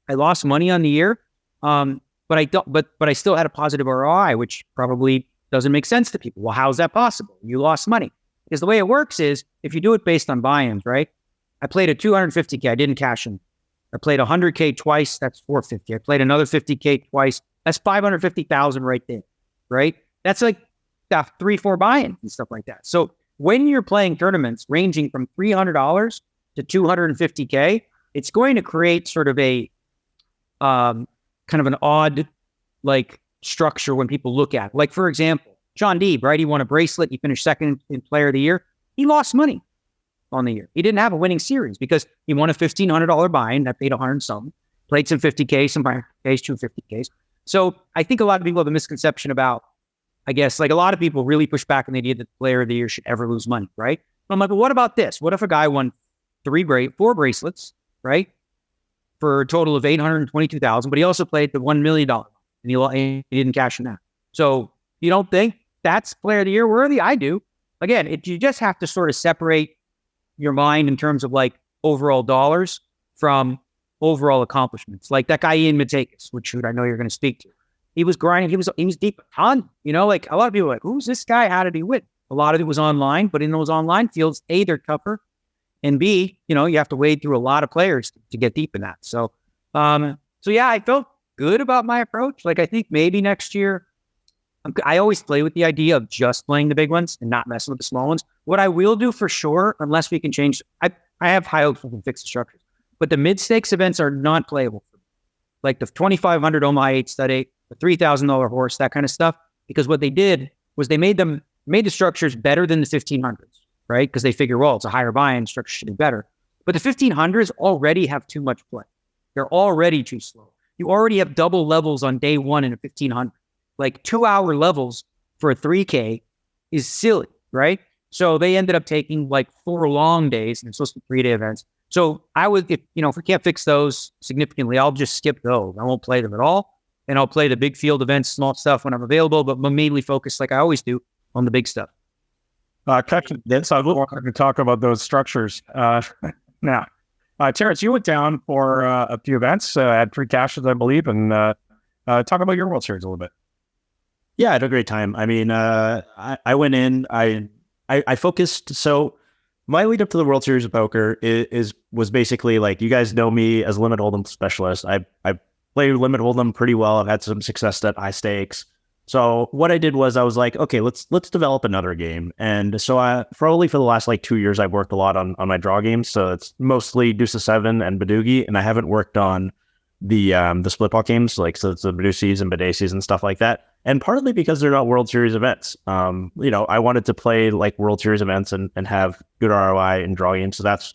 I lost money on the year, but I still had a positive ROI, which probably doesn't make sense to people. Well, how's that possible? You lost money. Because the way it works is if you do it based on buy-ins, right? I played a 250K. I didn't cash in. I played 100K twice. That's 450. I played another 50K twice. That's 550,000 right there, right? That's like 3-4 buy-ins and stuff like that. So when you're playing tournaments ranging from $300 to 250K, it's going to create sort of a kind of an odd like structure when people look at it. Like, for example, John Deeb, right? He won a bracelet. He finished second in Player of the Year. He lost money on the year. He didn't have a winning series because he won a $1,500 buy-in that paid 100 something, played some 50K, some 100Ks, 250Ks. So I think a lot of people have a misconception about, I guess, like a lot of people really push back on the idea that the Player of the Year should ever lose money, right? But I'm like, well, what about this? What if a guy won 4 bracelets, right? For a total of $822,000, but he also played the $1 million and he didn't cash in that. So you don't think that's Player of the Year worthy? I do. Again, you just have to sort of separate your mind in terms of like overall dollars from overall accomplishments. Like that guy Ian Matakis, which I know you're going to speak to. He was grinding. He was deep a ton. You know, like a lot of people are like, who's this guy? How did he win? A lot of it was online, but in those online fields, A, they're tougher, and B, you know, you have to wade through a lot of players to get deep in that. So yeah, I felt good about my approach. Like I think maybe next year, I always play with the idea of just playing the big ones and not messing with the small ones. What I will do for sure, unless we can change, I have high hopes we can fix the structures, but the mid-stakes events are not playable for me. Like the 2,500 Omaha 8 stud 8, the $3,000 horse, that kind of stuff. Because what they did was they made the structures better than the 1,500s, right? Because they figure, well, it's a higher buy-in, structure should be better. But the 1,500s already have too much play. They're already too slow. You already have double levels on day one in a 1,500. Like 2-hour levels for a 3K is silly, right? So they ended up taking like 4 long days, and it's supposed to be 3-day events. So I would, if we can't fix those significantly, I'll just skip those. I won't play them at all. And I'll play the big field events, small stuff when I'm available, but mainly focus, like I always do, on the big stuff. Captain, so I wanted to talk about those structures. Now, Terrence, you went down for a few events, had 3 cashes, I believe, and talk about your World Series a little bit. Yeah, I had a great time. I mean, I went in, I focused. So my lead up to the World Series of Poker was basically like, you guys know me as a limit hold'em specialist. I play limit hold'em pretty well. I've had some success at high stakes. So what I did was I was like, okay, let's develop another game. And so probably for the last like 2 years, I've worked a lot on my draw games. So it's mostly Deuce of 7 and Badugi, and I haven't worked on the split pot games, like so it's the Badusis and Badasis and stuff like that. And partly because they're not World Series events. I wanted to play like World Series events and have good ROI in draw games. So that's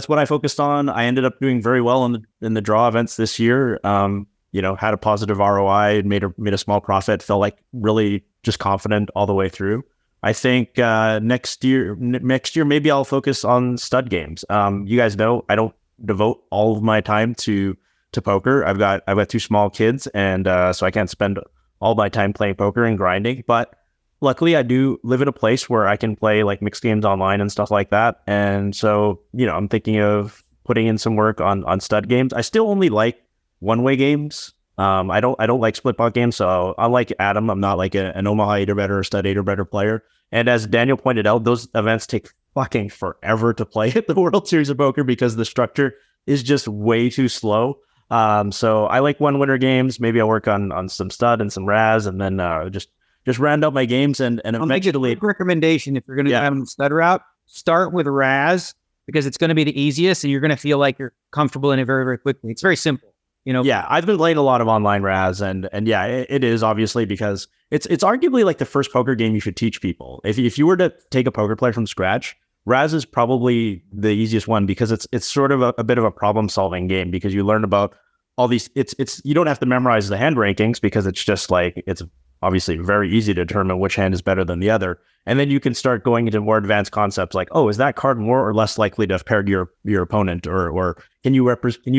what I focused on. I ended up doing very well in the draw events this year. Had a positive ROI, made a small profit, felt like really just confident all the way through. I think next year maybe I'll focus on stud games. You guys know I don't devote all of my time to poker. I've got 2 small kids, and so I can't spend all my time playing poker and grinding. But luckily, I do live in a place where I can play like mixed games online and stuff like that. And so I'm thinking of putting in some work on stud games. I still only like one-way games. I don't like split pot games. So unlike Adam, I'm not like an Omaha 8 or better or stud 8 or better player. And as Daniel pointed out, those events take fucking forever to play at the World Series of Poker because the structure is just way too slow. So I like one-winner games. Maybe I'll work on some stud and some Raz, and then just round out my games and I'll make a quick recommendation. If you're going to have a stud route, start with Raz because it's going to be the easiest, and you're going to feel like you're comfortable in it very, very quickly. It's very simple. Yeah, I've been playing a lot of online Raz, and yeah, it is obviously because it's arguably like the first poker game you should teach people. If you were to take a poker player from scratch, Raz is probably the easiest one because it's sort of a bit of a problem solving game because you learn about all these. It's you don't have to memorize the hand rankings because it's just like it's obviously very easy to determine which hand is better than the other, and then you can start going into more advanced concepts like, oh, is that card more or less likely to have paired your opponent, or can you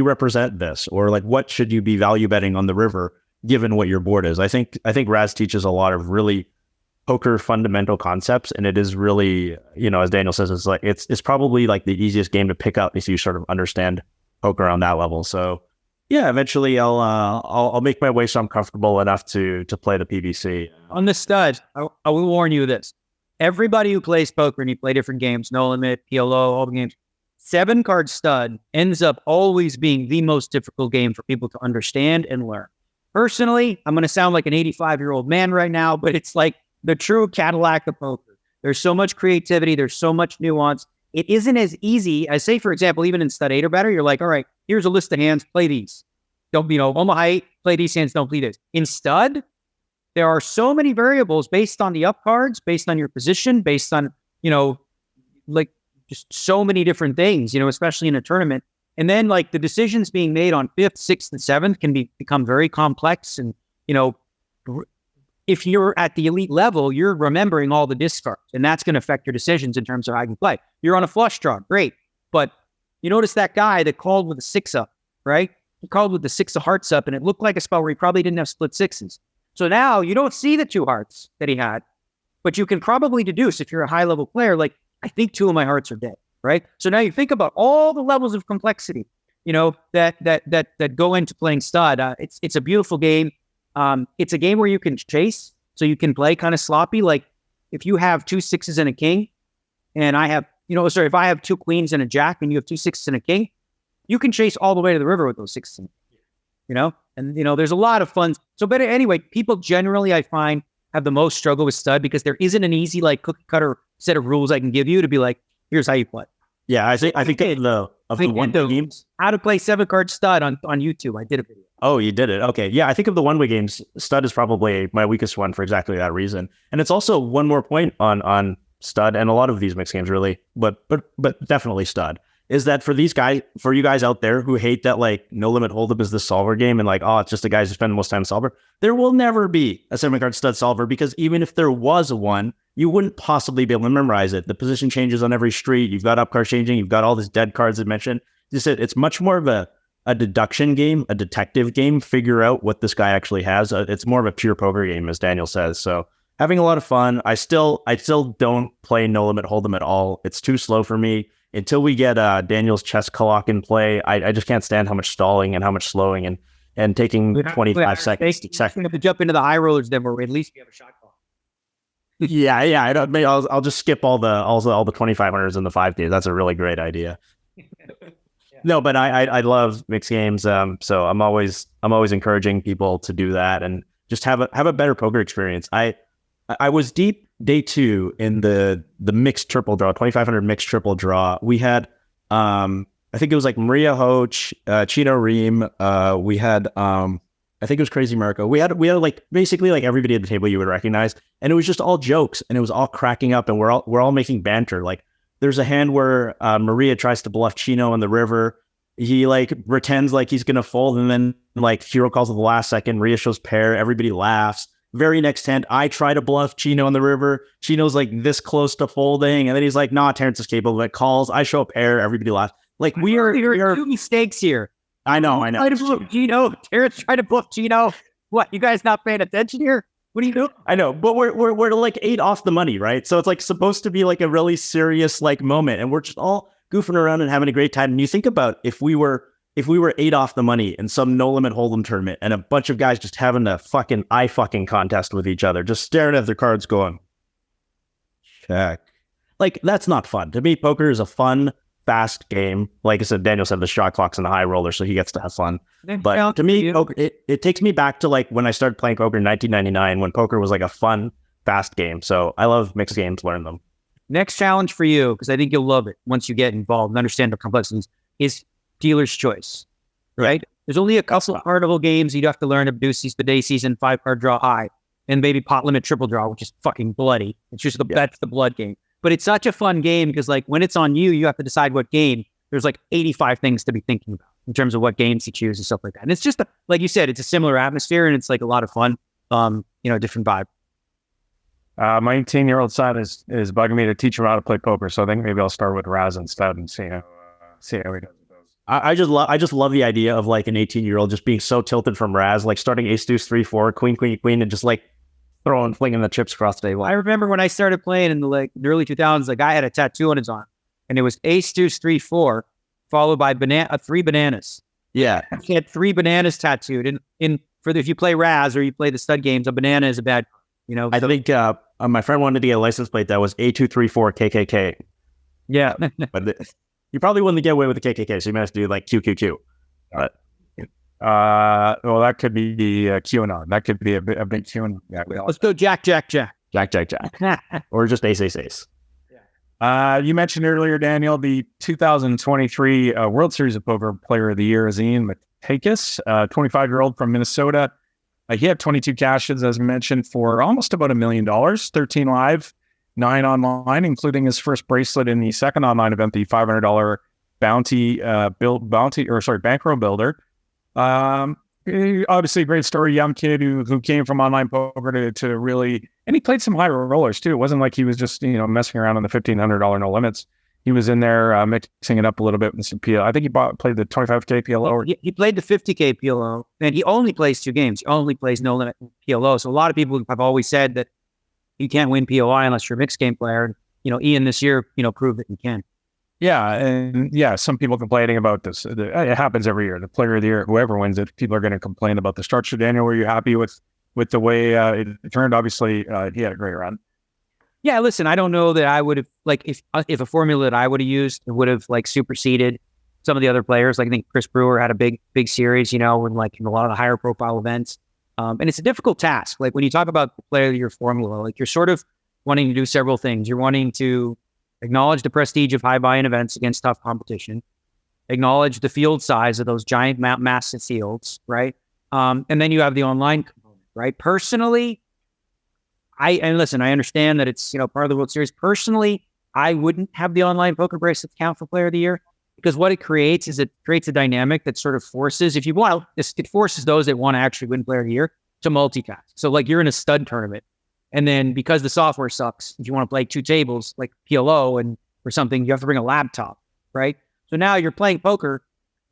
represent this, or like what should you be value betting on the river given what your board is. I think Raz teaches a lot of really poker fundamental concepts, and it is really, as Daniel says, it's probably like the easiest game to pick up if you sort of understand poker on that level. So yeah, eventually I'll make my way so I'm comfortable enough to play the PBC. On the stud, I will warn you this. Everybody who plays poker and you play different games, No Limit, PLO, all the games, 7-card stud ends up always being the most difficult game for people to understand and learn. Personally, I'm going to sound like an 85-year-old man right now, but it's like the true Cadillac of poker. There's so much creativity. There's so much nuance. it isn't as easy as, say, for example, even in stud 8 or better, you're like, all right, here's a list of hands, play these. Don't, Omaha 8, play these hands, don't play this. In stud, there are so many variables based on the up cards, based on your position, based on, like just so many different things, especially in a tournament. And then like the decisions being made on 5th, 6th, and 7th can become very complex. And, if you're at the elite level, you're remembering all the discards, and that's going to affect your decisions in terms of how you play. You're on a flush draw, great. But you notice that guy that called with a 6 up, right? He called with the 6 of hearts up, and it looked like a spell where he probably didn't have split 6s. So now you don't see the 2 hearts that he had, but you can probably deduce, if you're a high level player, like, I think 2 of my hearts are dead, right? So now you think about all the levels of complexity, that go into playing stud. It's a beautiful game. It's a game where you can chase, so you can play kind of sloppy. Like if you have 2 6s and a king, and I have, if I have 2 queens and a jack, and you have 2 6s and a king, you can chase all the way to the river with those 6s. And there's a lot of fun. So, but anyway, people generally, I find, have the most struggle with stud because there isn't an easy like cookie cutter set of rules I can give you to be like, here's how you play. Yeah, I think the one games, how to play 7-card stud on YouTube. I did a video. Oh, you did it. Okay. Yeah, I think of the one-way games, stud is probably my weakest one for exactly that reason. And it's also one more point on stud and a lot of these mixed games really, but definitely stud, is that for you guys out there who hate that like No Limit Hold'em is the solver game and like, oh, it's just the guys who spend the most time solver, there will never be a 7-card stud solver, because even if there was one, you wouldn't possibly be able to memorize it. The position changes on every street. You've got up cards changing. You've got all these dead cards I mentioned. It's much more of a deduction game, a detective game, figure out what this guy actually has. It's more of a pure poker game, as Daniel says. So having a lot of fun. I still don't play No Limit Hold'em at all. It's too slow for me. Until we get Daniel's chess clock in play, I just can't stand how much stalling and how much slowing and taking 25 seconds. You have to jump into the high rollers then, where at least you have a shot clock. Yeah. I'll just skip all the 2500s and the 5 days. That's a really great idea. No, but I love mixed games. So I'm always encouraging people to do that and just have a better poker experience. I was deep day 2 in the mixed triple draw, 2500 mixed triple draw. We had I think it was like Maria Hoch, Chino Ream. We had I think it was Crazy Marco. We had like basically like everybody at the table you would recognize, and it was just all jokes and it was all cracking up, and we're all making banter. Like there's a hand where Maria tries to bluff Chino on the river. He like pretends like he's gonna fold, and then like Hero calls at the last second. Maria shows pair. Everybody laughs. Very next hand, I try to bluff Chino on the river. Chino's like this close to folding, and then he's like, "Nah, Terrence is capable." But calls. I show a pair. Everybody laughs. Like we are 2 mistakes here. I know. Try to bluff Chino. Terrence tried to bluff Chino. What? You guys not paying attention here? What are you doing? I know, but we're like 8 off the money, right? So it's like supposed to be like a really serious like moment, and we're just all goofing around and having a great time. And you think about if we were 8 off the money in some No Limit Hold'em tournament and a bunch of guys just having a fucking eye fucking contest with each other, just staring at their cards going, check. Like, that's not fun. To me, poker is a fun, fast game. Like I said, Daniel said the shot clock's in the high roller, so he gets to have fun. But to me, poker, it takes me back to like when I started playing poker in 1999, when poker was like a fun, fast game. So I love mixed games, learn them. Next challenge for you, because I think you'll love it once you get involved and understand the complexities, is dealer's choice, right? There's only a couple of carnival games you'd have to learn: Abduces, Bidaces, and 5-card draw high, and maybe pot limit triple draw, which is fucking bloody. It's just that's the blood game. But it's such a fun game because like when it's on you, you have to decide what game. There's like 85 things to be thinking about in terms of what games you choose and stuff like that. And it's just like you said, it's a similar atmosphere and it's like a lot of fun. Different vibe. My 18-year-old son is bugging me to teach him how to play poker, so I think maybe I'll start with Raz instead and see how he does with those. I just love the idea of like an 18-year-old just being so tilted from Raz, like starting ace deuce 3-4, queen, and just like flinging the chips across the table. I remember when I started playing in the early 2000s, the guy had a tattoo on his arm, and it was ace deuce 3-4, followed by 3 bananas. Yeah, he had 3 bananas tattooed. If you play Raz or you play the stud games, a banana is a bad. I think my friend wanted to get a license plate that was A234 KKK. Yeah, but you probably wouldn't get away with the KKK, so you might have to do like QQQ. But well, that could be QAnon. That could be a big QAnon. Yeah, let's go Jack, or just ace. Yeah. You mentioned earlier, Daniel, the 2023 World Series of Poker Player of the Year is Ian Matakis, 25-year-old from Minnesota. He had 22 cashes, as mentioned, for almost about $1 million, 13 live, 9 online, including his first bracelet in the second online event, the $500 bankroll builder. Obviously a great story, young kid who came from online poker to really, and he played some high rollers too. It wasn't like he was just, messing around on the $1,500 no limits. He was in there mixing it up a little bit with some PLO. I think he played the 25K PLO. He played the 50K PLO, and he only plays 2 games. He only plays no limit PLO. So a lot of people have always said that you can't win POI unless you're a mixed game player. Ian this year, proved that you can. Yeah, and some people complaining about this. It happens every year. The Player of the Year, whoever wins it, people are going to complain about the structure. Daniel, were you happy with the way it turned? Obviously, he had a great run. Yeah, listen, I don't know that I would have, if a formula that I would have used would have superseded some of the other players. I think Chris Brewer had a big series, in a lot of the higher profile events. And it's a difficult task. When you talk about the Player of the Year formula, you're sort of wanting to do several things. You're wanting to acknowledge the prestige of high buy-in events against tough competition, acknowledge the field size of those giant massive fields, right? And then you have the online component, right? Personally, I understand that it's, part of the World Series. Personally, I wouldn't have the online poker bracelets count for Player of the Year, because what it creates is a dynamic that sort of forces, it forces those that want to actually win Player of the Year to multitask. So you're in a stud tournament, and then because the software sucks, if you want to play 2 tables like PLO or something, you have to bring a laptop, right? So now you're playing poker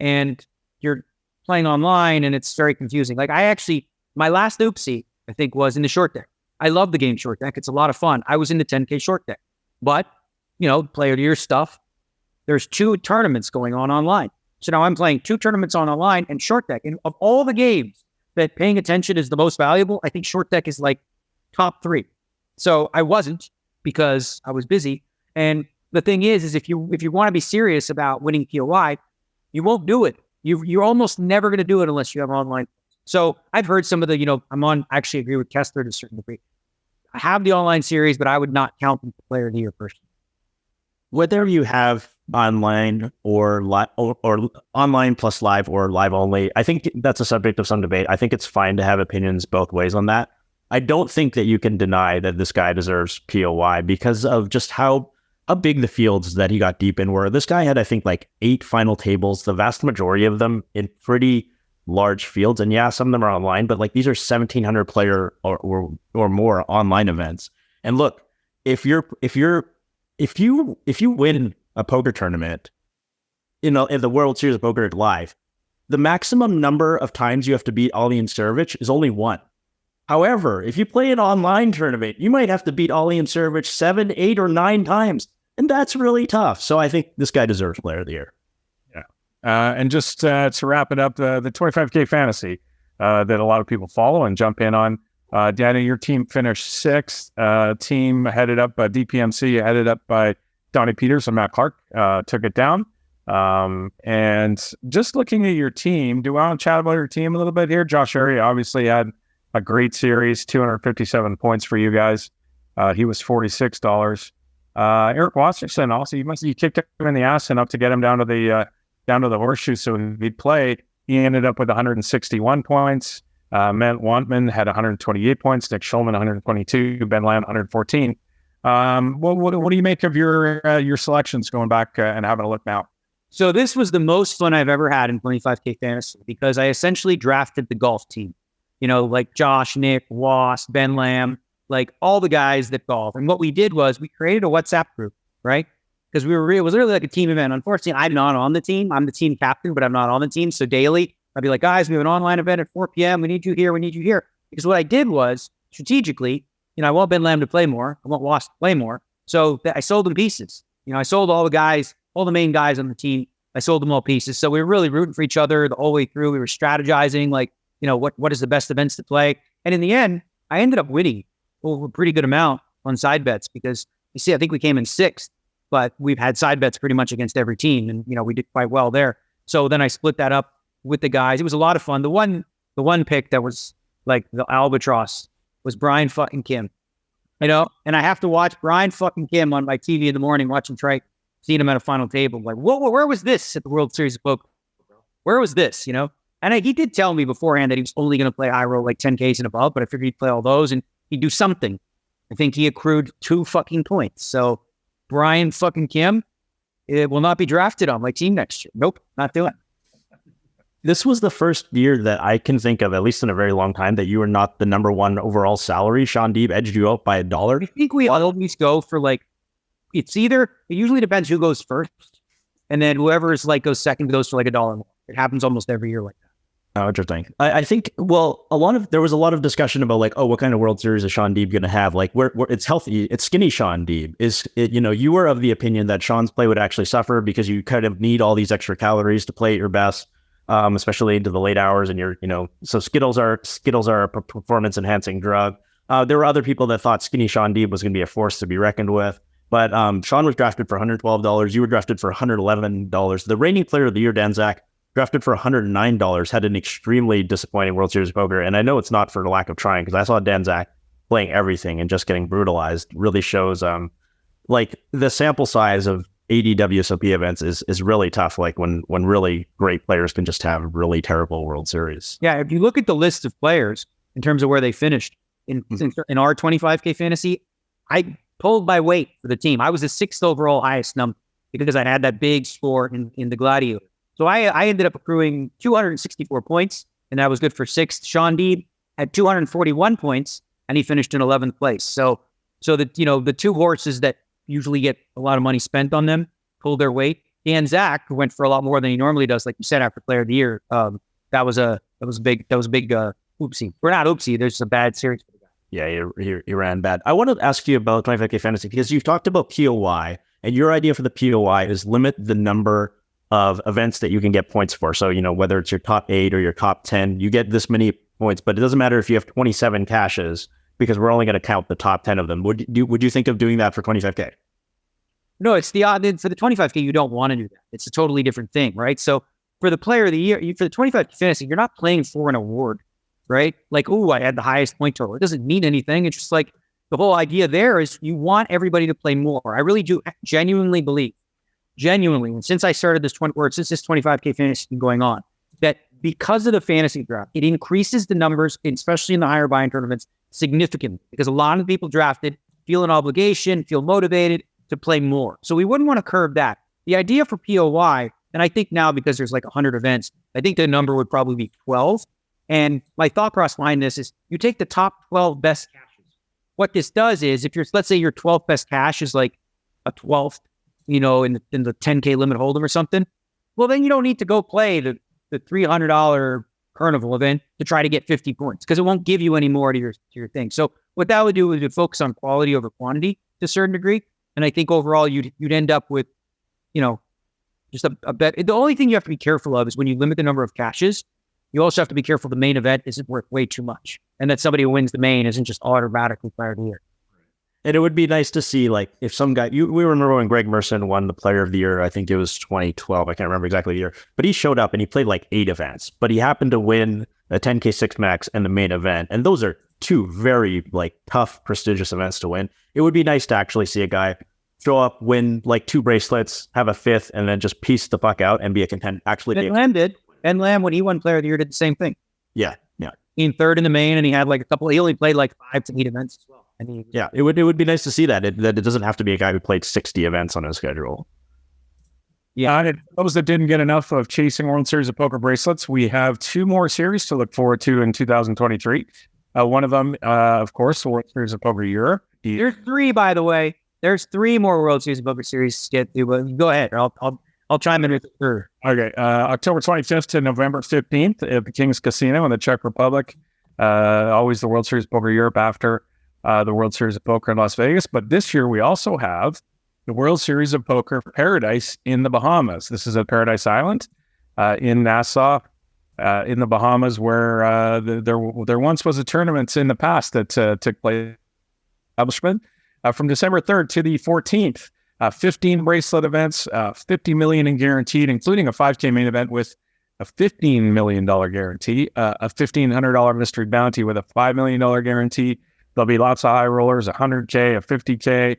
and you're playing online, and it's very confusing. My last oopsie, I think, was in the short deck. I love the game short deck. It's a lot of fun. I was in the 10K short deck, but Player of the Year stuff, there's 2 tournaments going on online. So now I'm playing 2 tournaments online and short deck. And of all the games that paying attention is the most valuable, I think short deck is top 3. So I wasn't, because I was busy. And the thing is if you want to be serious about winning POI, you won't do it. You're almost never going to do it unless you have online. So I've heard some of the, I actually agree with Kessler to a certain degree. I have the online series, but I would not count them for Player of the Year personally. Whether you have online or online plus live or live only, I think that's a subject of some debate. I think it's fine to have opinions both ways on that. I don't think that you can deny that this guy deserves POI because of just how big the fields that he got deep in were. This guy had, I think, 8 final tables, the vast majority of them in pretty large fields. And yeah, some of them are online, but these are 1,700 player or more online events. And look, if you win a poker tournament in the World Series of Poker live, the maximum number of times you have to beat Ollie and Servich is only 1. However, if you play an online tournament, you might have to beat Ollie and Servich 7, 8, or 9 times. And that's really tough. So I think this guy deserves Player of the Year. Yeah. And just to wrap it up, the 25K fantasy that a lot of people follow and jump in on. Danny, your team finished 6th. Team headed up by DPMC, headed up by Donnie Peters and Matt Clark, took it down. And just looking at your team, do I want to chat about your team a little bit here? Josh Area obviously had a great series, 257 points for you guys. He was $46. Eric Wasserson also, you kicked him in the ass enough to get him down to the horseshoe so he'd play. He ended up with 161 points. Matt Wantman had 128 points. Nick Schulman 122. Ben Lamb 114. What do you make of your selections going back and having a look now? So this was the most fun I've ever had in 25K fantasy because I essentially drafted the golf team. Josh, Nick, Was, Ben Lamb, all the guys that golf. And what we did was we created a WhatsApp group, right? Because it was really like a team event. Unfortunately, I'm not on the team. I'm the team captain, but I'm not on the team. So daily, I'd be like, guys, we have an online event at 4 p.m. We need you here. We need you here. Because what I did was strategically, I want Ben Lamb to play more. I want Was to play more. So I sold them pieces. I sold all the guys, all the main guys on the team. I sold them all pieces. So we were really rooting for each other the whole way through. We were strategizing, what is the best events to play. And in the end, I ended up winning a pretty good amount on side bets because you see, I think we came in 6th, but we've had side bets pretty much against every team. And, we did quite well there. So then I split that up with the guys. It was a lot of fun. The one pick that was the albatross was Brian fucking Kim. And I have to watch Brian fucking Kim on my TV in the morning, watching Trike, seeing him at a final table. I'm like, where was this at the World Series of Poker? Where was this, And he did tell me beforehand that he was only going to play high roll, like 10Ks and above, but I figured he'd play all those and he'd do something. I think he accrued 2 fucking points. So Brian fucking Kim, it will not be drafted on my team next year. Nope, not doing it. This was the first year that I can think of, at least in a very long time, that you were not the number one overall salary. Shaun Deeb edged you out by $1. I think we always go for it usually depends who goes first. And then whoever is goes second goes for $1 more. It happens almost every year like that. Oh, interesting. I think, there was a lot of discussion about what kind of World Series is Shaun Deeb going to have? Where it's healthy, it's skinny Shaun Deeb. You were of the opinion that Shaun's play would actually suffer because you kind of need all these extra calories to play at your best. Especially into the late hours, and so Skittles are a performance enhancing drug. There were other people that thought skinny Shaun Deeb was going to be a force to be reckoned with, but Shaun was drafted for $112. You were drafted for $111. The reigning player of the year, Dan Zach, drafted for $109, had an extremely disappointing World Series of Poker, and I know it's not for the lack of trying because I saw Dan Zach playing everything and just getting brutalized. Really shows the sample size of 80 WSOP events is really tough. When really great players can just have really terrible World Series. Yeah, if you look at the list of players in terms of where they finished in our 25K fantasy, I pulled by weight for the team. I was the 6th overall highest number because I had that big score in the Gladiator. So I ended up accruing 264 points, and that was good for 6th. Shaun Deeb had 241 points, and he finished in 11th place. So the 2 horses that usually get a lot of money spent on them pulled their weight. Dan Zach, who went for a lot more than he normally does, like you said, after Player of the Year, that was a big oopsie. We're not oopsie. There's a bad series for the guy. Yeah, he ran bad. I want to ask you about 25K fantasy because you've talked about POI, and your idea for the POI is limit the number of events that you can get points for. So, whether it's your top 8 or your top 10, you get this many points, but it doesn't matter if you have 27 caches because we're only going to count the top 10 of them. Would you think of doing that for 25K? No, it's the odd. For the 25K, you don't want to do that. It's a totally different thing, right? So for the Player of the Year, for the 25K fantasy, you're not playing for an award, right? I had the highest point total. It doesn't mean anything. It's just the whole idea there is you want everybody to play more. I really do genuinely believe, and since I started this 25K fantasy going on, that because of the fantasy draft, it increases the numbers, especially in the higher buy-in tournaments, significantly because a lot of people drafted feel an obligation, feel motivated to play more. So we wouldn't want to curb that. The idea for POI, and I think now because there's 100 events, I think the number would probably be 12. And my thought process behind this is you take the top 12 best caches. What this does is let's say your 12th best cache is a 12th, in the 10K limit hold'em or something. Well, then you don't need to go play the $300 carnival event to try to get 50 points because it won't give you any more to your thing. So what that would do is focus on quality over quantity to a certain degree. And I think overall you'd end up with, just a bet. The only thing you have to be careful of is when you limit the number of caches, you also have to be careful the main event isn't worth way too much. And that somebody who wins the main isn't just automatically Player of the Year. And it would be nice to see if some guy, we remember when Greg Merson won the Player of the Year, I think it was 2012. I can't remember exactly the year, but he showed up and he played 8 events, but he happened to win a 10K 6 max and the main event. And those are 2 very tough, prestigious events to win. It would be nice to actually see a guy show up, win 2 bracelets, have a 5th, and then just piece the fuck out and be a contender. Ben Lamb did. Ben Lamb, when he won Player of the Year, did the same thing. Yeah. In 3rd in the main, and he had he only played 5 to 8 events as well. It would be nice to see that it doesn't have to be a guy who played 60 events on his schedule. Yeah, and those that didn't get enough of chasing World Series of Poker bracelets, we have 2 more series to look forward to in 2023. One of them, of course, the World Series of Poker Europe. There's 3, by the way. There's 3 more World Series of Poker series to get through. But go ahead. I'll chime in with it. Sure. Okay. October 25th to November 15th at the King's Casino in the Czech Republic. Always the World Series of Poker Europe after the World Series of Poker in Las Vegas. But this year we also have the World Series of Poker Paradise in the Bahamas. This is at Paradise Island in Nassau, in the Bahamas, where there once was a tournament in the past that took place. Establishment from December 3rd to the 14th. 15 bracelet events, $50 million in guaranteed, including a 5K main event with a $15 million guarantee, a $1,500 mystery bounty with a $5 million guarantee, There'll be lots of high rollers, 100K, a 50K,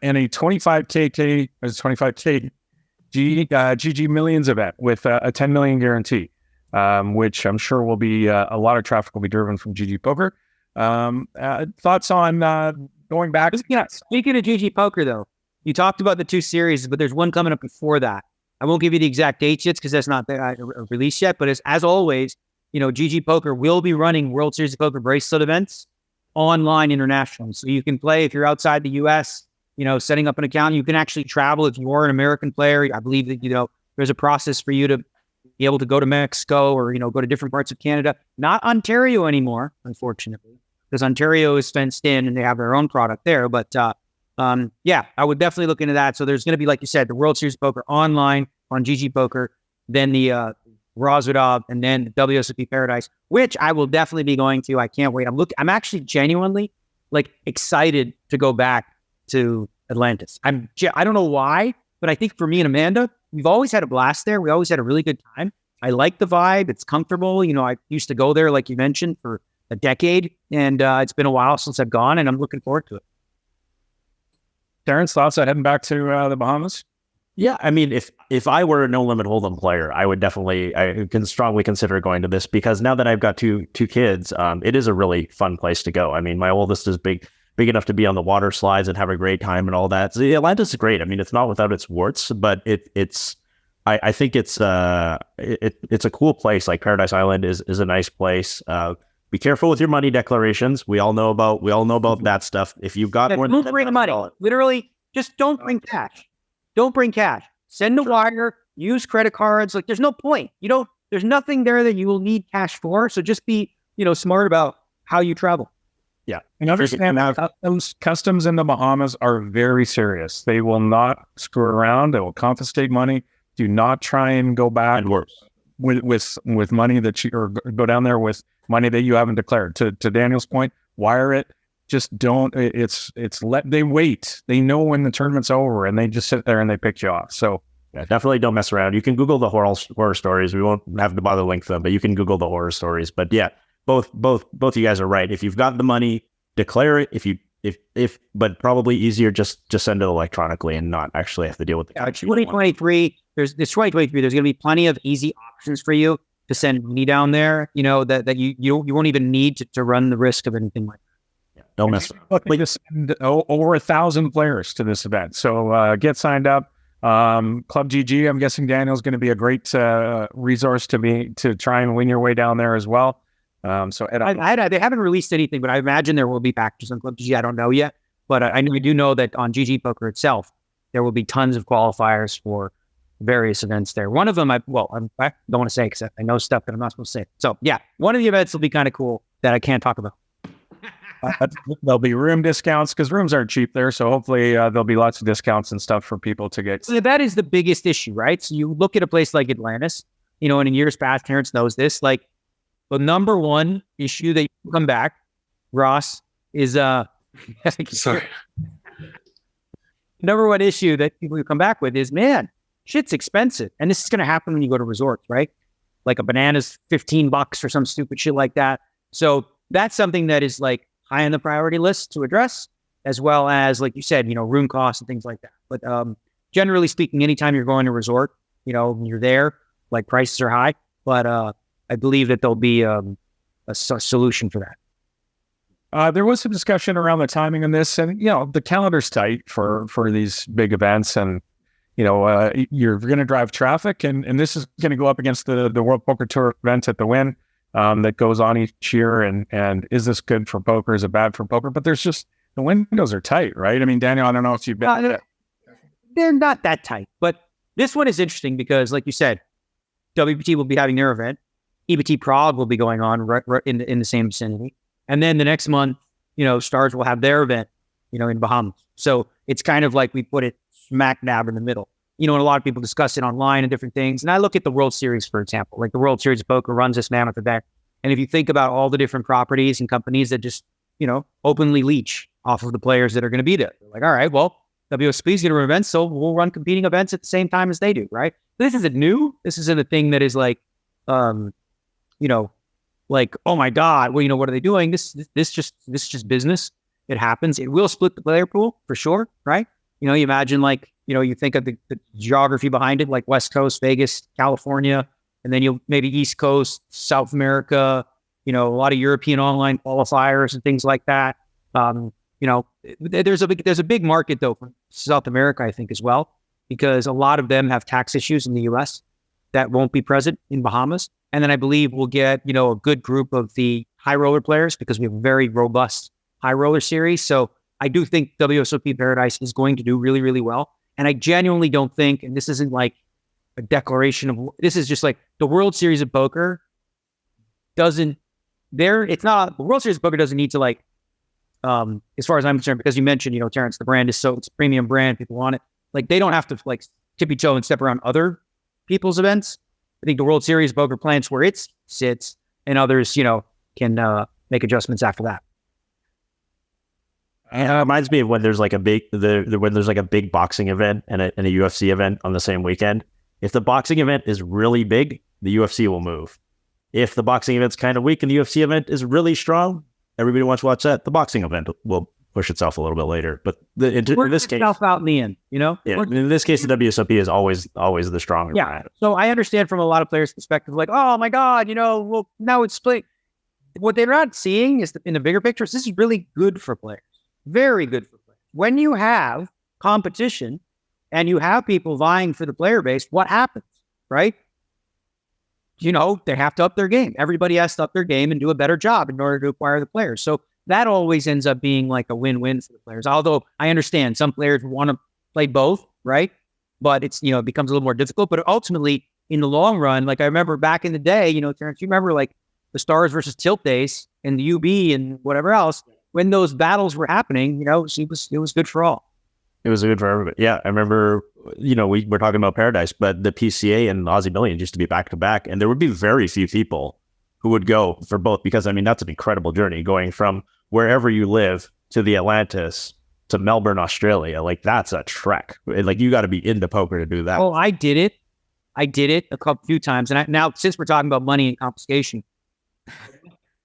and a 25K GG Millions event with a 10 million guarantee, which I'm sure will be a lot of traffic will be driven from GG Poker. Thoughts on going back? Speaking of GG Poker, though, you talked about the 2 series, but there's one coming up before that. I won't give you the exact dates yet because that's not released yet. But as always, GG Poker will be running World Series of Poker bracelet events online internationally. So you can play if you're outside the U.S., setting up an account. You can actually travel if you are an American player. I believe that, there's a process for you to be able to go to Mexico or, go to different parts of Canada. Not Ontario anymore, unfortunately, because Ontario is fenced in and they have their own product there. But I would definitely look into that. So there's going to be, like you said, the World Series of Poker online on GG Poker, then the Rozhedov, and then the WSOP Paradise, which I will definitely be going to. I can't wait. I'm actually genuinely excited to go back to Atlantis. I don't know why, but I think for me and Amanda, we've always had a blast there. We always had a really good time. I like the vibe. It's comfortable. I used to go there, like you mentioned, for a decade, and it's been a while since I've gone, and I'm looking forward to it. Terrence, thoughts on heading back to the Bahamas? Yeah, I mean, if I were a No Limit Hold'em player, I can strongly consider going to this, because now that I've got two kids, it is a really fun place to go. I mean, my oldest is big enough to be on the water slides and have a great time and all that. So Atlantis is great. I mean, it's not without its warts, but I think it's a cool place. Like Paradise Island is a nice place. Be careful with your money declarations. We all know about that stuff. If you've got more than don't bring money, literally, just don't bring cash. Don't bring cash. Send a wire. Use credit cards. There's no point. There's nothing there that you will need cash for. So just be, smart about how you travel. Yeah, and understand that customs in the Bahamas are very serious. They will not screw around. They will confiscate money. Do not try and go back with money that or go down there with money that you haven't declared. To Daniel's point, wire it. Just don't. They wait. They know when the tournament's over, and they just sit there and they pick you off. So yeah, definitely don't mess around. You can Google the horror stories. We won't have to bother link them, but you can Google the horror stories. But yeah, both you guys are right. If you've got the money, declare it. But probably easier just send it electronically and not actually have to deal with the 2023. There's 2023. There's going to be plenty of easy options for you to send money down there. That you won't even need to run the risk of anything like that. Don't mess around. Look, we just send over 1,000 players to this event. So get signed up. Club GG, I'm guessing Daniel's going to be a great resource to try and win your way down there as well. So they haven't released anything, but I imagine there will be packages on Club GG. I don't know yet, but I do know that on GG Poker itself, there will be tons of qualifiers for various events there. One of them, I don't want to say because I know stuff that I'm not supposed to say. So yeah, one of the events will be kind of cool that I can't talk about. There'll be room discounts because rooms aren't cheap there. So hopefully there'll be lots of discounts and stuff for people to get. So that is the biggest issue, right? So you look at a place like Atlantis, and in years past, Terrence knows this, the number one issue that you come back, Ross, is sorry. Number one issue that people come back with is, man, shit's expensive. And this is going to happen when you go to resorts, right? Like a banana's $15 or some stupid shit like that. So that's something that is high on the priority list to address, as well as, like you said, room costs and things like that. But generally speaking, anytime you're going to a resort, when you're there, prices are high. But I believe that there'll be a solution for that. There was some discussion around the timing on this, and the calendar's tight for these big events, and you're going to drive traffic, and this is going to go up against the World Poker Tour event at the Wynn. That goes on each year, and is this good for poker? Is it bad for poker? But there's just, the windows are tight, right? I mean, Daniel, I don't know if you've been. They're not that tight, but this one is interesting because, like you said, WPT will be having their event. EBT Prague will be going on right in the same vicinity, and then the next month, Stars will have their event, in Bahamas. So it's kind of like we put it smack dab in the middle. And a lot of people discuss it online and different things. And I look at the World Series, for example, the World Series of Poker runs this mammoth event. And if you think about all the different properties and companies that just, openly leech off of the players that are going to be there, they're all right, well, WSP is going to run events, so we'll run competing events at the same time as they do, right? This isn't new. This isn't a thing that is like, oh my God, well, what are they doing? This is just business. It happens. It will split the player pool for sure, right? You imagine like, you think of the geography behind it, like West Coast, Vegas, California, and then you'll maybe East Coast, South America, a lot of European online qualifiers and things like that. There's a big market though for South America, I think, as well, because a lot of them have tax issues in the US that won't be present in Bahamas. And then I believe we'll get, a good group of the high roller players because we have a very robust high roller series. So I do think WSOP Paradise is going to do really, really well. And I genuinely don't think, and this isn't like a declaration of, this is just like the World Series of Poker the World Series of Poker doesn't need to like, as far as I'm concerned, because you mentioned, Terrence, the brand it's a premium brand, people want it. Like they don't have to like tippy toe and step around other people's events. I think the World Series of Poker plants where it sits, and others, can make adjustments after that. It reminds me of when there's like a big boxing event and a UFC event on the same weekend. If the boxing event is really big, the UFC will move. If the boxing event's kind of weak and the UFC event is really strong, everybody wants to watch that. The boxing event will push itself a little bit later. But in this case, out in the end, Yeah, in this case, the WSOP is always the stronger brand. So I understand from a lot of players' perspective, like, oh my God, well, now it's split. What they're not seeing is in the bigger picture, this is really good for players. Very good for players. When you have competition and you have people vying for the player base, what happens, right? They have to up their game. Everybody has to up their game and do a better job in order to acquire the players. So that always ends up being like a win-win for the players. Although I understand some players want to play both, right? But it's, it becomes a little more difficult. But ultimately, in the long run, like I remember back in the day, Terrence, you remember like the Stars versus Tilt days and the UB and whatever else. When those battles were happening, it was good for all. It was good for everybody. Yeah, I remember, we were talking about Paradise, but the PCA and Aussie Millions used to be back to back, and there would be very few people who would go for both because, that's an incredible journey going from wherever you live to the Atlantis to Melbourne, Australia. Like that's a trek. Like you got to be into poker to do that. Oh, I did it a few times, and now since we're talking about money and confiscation.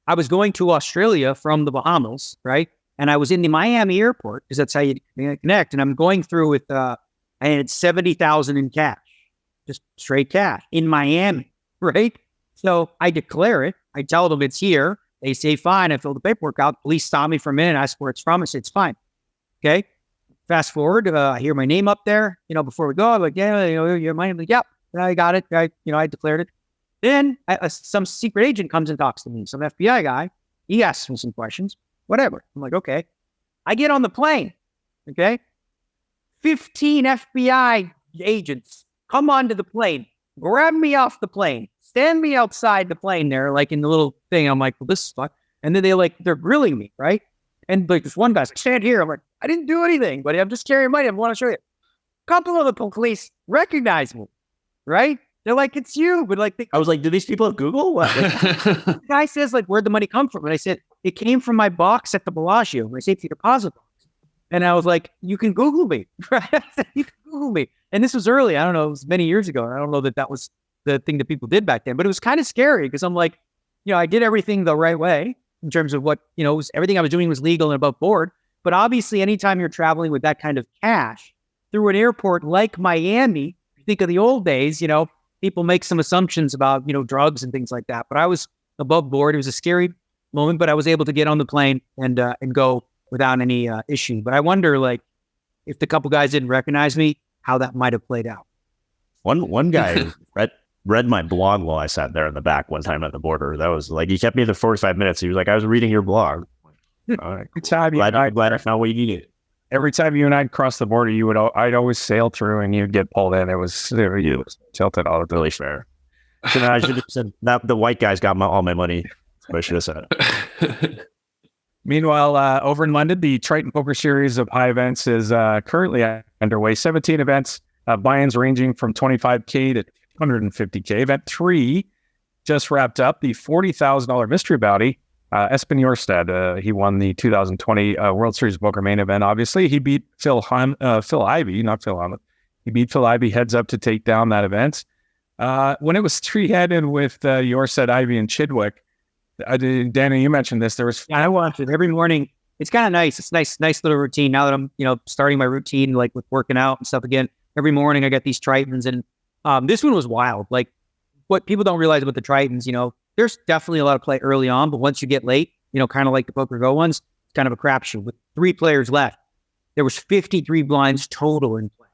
I was going to Australia from the Bahamas, right? And I was in the Miami airport because that's how you connect. And I'm going through with, I had 70,000 in cash, just straight cash in Miami, right? So I declare it. I tell them it's here. They say, fine. I fill the paperwork out. Police stop me for a minute, ask where it's from. I say, it's fine. Okay. Fast forward. I hear my name up there, before we go. I'm like, yeah, your name. Like, yep, I got it. I declared it. Then some secret agent comes and talks to me, some FBI guy. He asks me some questions, whatever. I'm like, okay. I get on the plane, okay? 15 FBI agents come onto the plane, grab me off the plane, stand me outside the plane there, like in the little thing. I'm like, well, this is fuck. And then they're grilling me, right? And like this one guy's like, stand here. I'm like, I didn't do anything, but I'm just carrying money. I want to show you. A couple of the police recognize me, right? They're like, it's you. But like, I was like, do these people have Google? What? The guy says, like, where'd the money come from? And I said, it came from my box at the Bellagio, my safety deposit box. And I was like, you can Google me. Right? I said, you can Google me. And this was early. I don't know. It was many years ago. I don't know that was the thing that people did back then. But it was kind of scary because I'm like, I did everything the right way in terms of what, everything I was doing was legal and above board. But obviously, anytime you're traveling with that kind of cash through an airport like Miami, if you think of the old days, people make some assumptions about, drugs and things like that. But I was above board. It was a scary moment, but I was able to get on the plane and go without any issue. But I wonder, like, if the couple guys didn't recognize me, how that might have played out. One guy read my blog while I sat there in the back one time at the border. That was like, he kept me there 45 minutes. He was like, I was reading your blog. All right, Good time. glad I found what you needed. Every time you and I'd cross the border, I'd always sail through and you'd get pulled in. It was tilted all the Really fair. So I should have said that the white guys got all my money. That's what I should have said. Meanwhile, over in London, the Triton Poker Series of high events is currently underway. 17 events, buy-ins ranging from 25K to 150K. Event 3 just wrapped up. The $40,000 mystery bounty. Espen Jorstad, he won the 2020 World Series of Poker main event. Obviously, he beat Phil Ivey, not Phil Hahn. He beat Phil Ivey heads up to take down that event. When it was three-headed with Jorstad, Ivey, and Chidwick, Danny, you mentioned this. There was I watch it every morning. It's kind of nice. It's nice little routine. Now that I'm, starting my routine, like with working out and stuff again, every morning I get these Tritons, and this one was wild. Like what people don't realize about the Tritons, there's definitely a lot of play early on, but once you get late, kind of like the Poker Go ones, it's kind of a crapshoot. With 3 players left, there was 53 blinds total in play.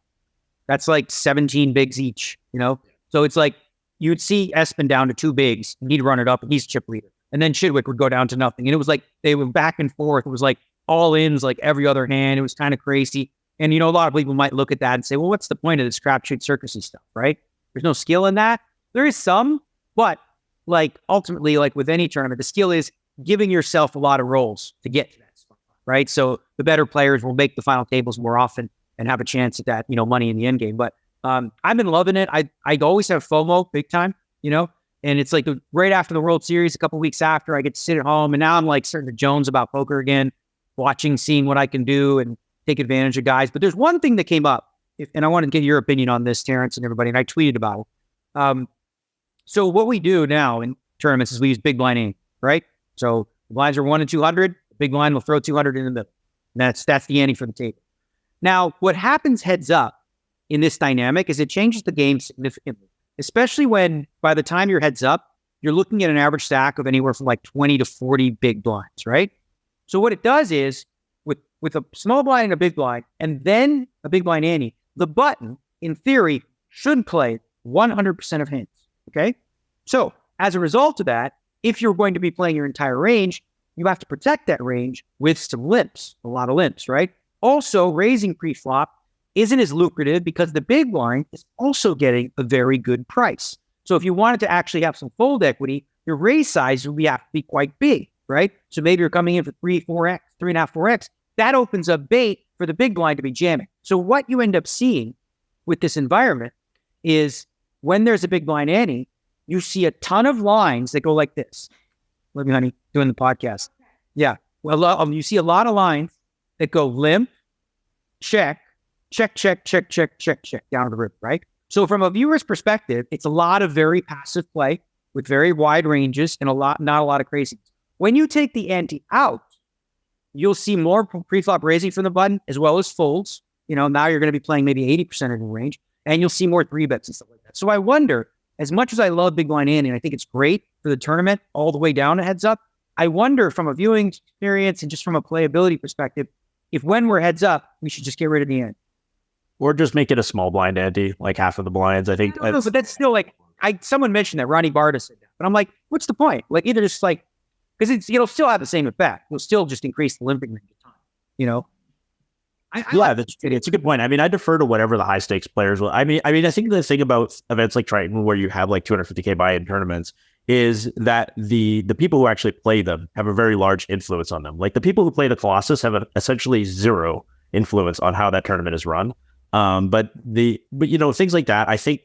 That's like 17 bigs each, So it's like you'd see Espen down to 2 bigs, and he'd run it up, and he's chip leader. And then Chidwick would go down to nothing. And it was like they went back and forth. It was like all ins, like every other hand. It was kind of crazy. And, a lot of people might look at that and say, well, what's the point of this crapshoot circusy stuff, right? There's no skill in that. There is some, but like ultimately, like with any tournament, the skill is giving yourself a lot of rolls to get to that spot, right? So the better players will make the final tables more often and have a chance at that, money in the end game. But I've been loving it. I always have FOMO big time, and it's like right after the World Series, a couple weeks after, I get to sit at home, and now I'm like starting to Jones about poker again, seeing what I can do and take advantage of guys. But there's one thing that came up, and I want to get your opinion on this, Terrence and everybody, and I tweeted about it. So what we do now in tournaments is we use big blind ante, right? So the blinds are 1 and 200. The big blind will throw 200 in the middle. And that's the ante for the table. Now, what happens heads up in this dynamic is it changes the game significantly, especially when by the time you're heads up, you're looking at an average stack of anywhere from like 20 to 40 big blinds, right? So what it does is with a small blind and a big blind, and then a big blind ante, the button, in theory, should play 100% of hands, okay? So as a result of that, if you're going to be playing your entire range, you have to protect that range with some limps, a lot of limps, right? Also, raising pre-flop isn't as lucrative because the big blind is also getting a very good price. So if you wanted to actually have some fold equity, your raise size would have to be quite big, right? So maybe you're coming in for 3.5, 4x. That opens up bait for the big blind to be jamming. So what you end up seeing with this environment is when there's a big blind ante, you see a ton of lines that go like this. Let me, honey, doing the podcast. Yeah. Well, you see a lot of lines that go limp, check, check, check, check, check, check, check down the river, right? So from a viewer's perspective, it's a lot of very passive play with very wide ranges and not a lot of craziness. When you take the ante out, you'll see more pre-flop raising from the button as well as folds. Now you're going to be playing maybe 80% of the range, and you'll see more 3-bets and stuff like that. So I wonder, as much as I love big blind ante, and I think it's great for the tournament all the way down to heads up, I wonder from a viewing experience and just from a playability perspective, if when we're heads up, we should just get rid of the ante. Or just make it a small blind ante, like half of the blinds. I think. I don't know, but that's still like, someone mentioned that, Ronnie Barta said that. But I'm like, what's the point? Like either just like, because it'll still have the same effect. It'll still just increase the limping range of time, it's a good point. I mean, I defer to whatever the high stakes players will. I think the thing about events like Triton, where you have like 250K buy-in tournaments, is that the people who actually play them have a very large influence on them. Like the people who play the Colossus have essentially zero influence on how that tournament is run. But things like that, I think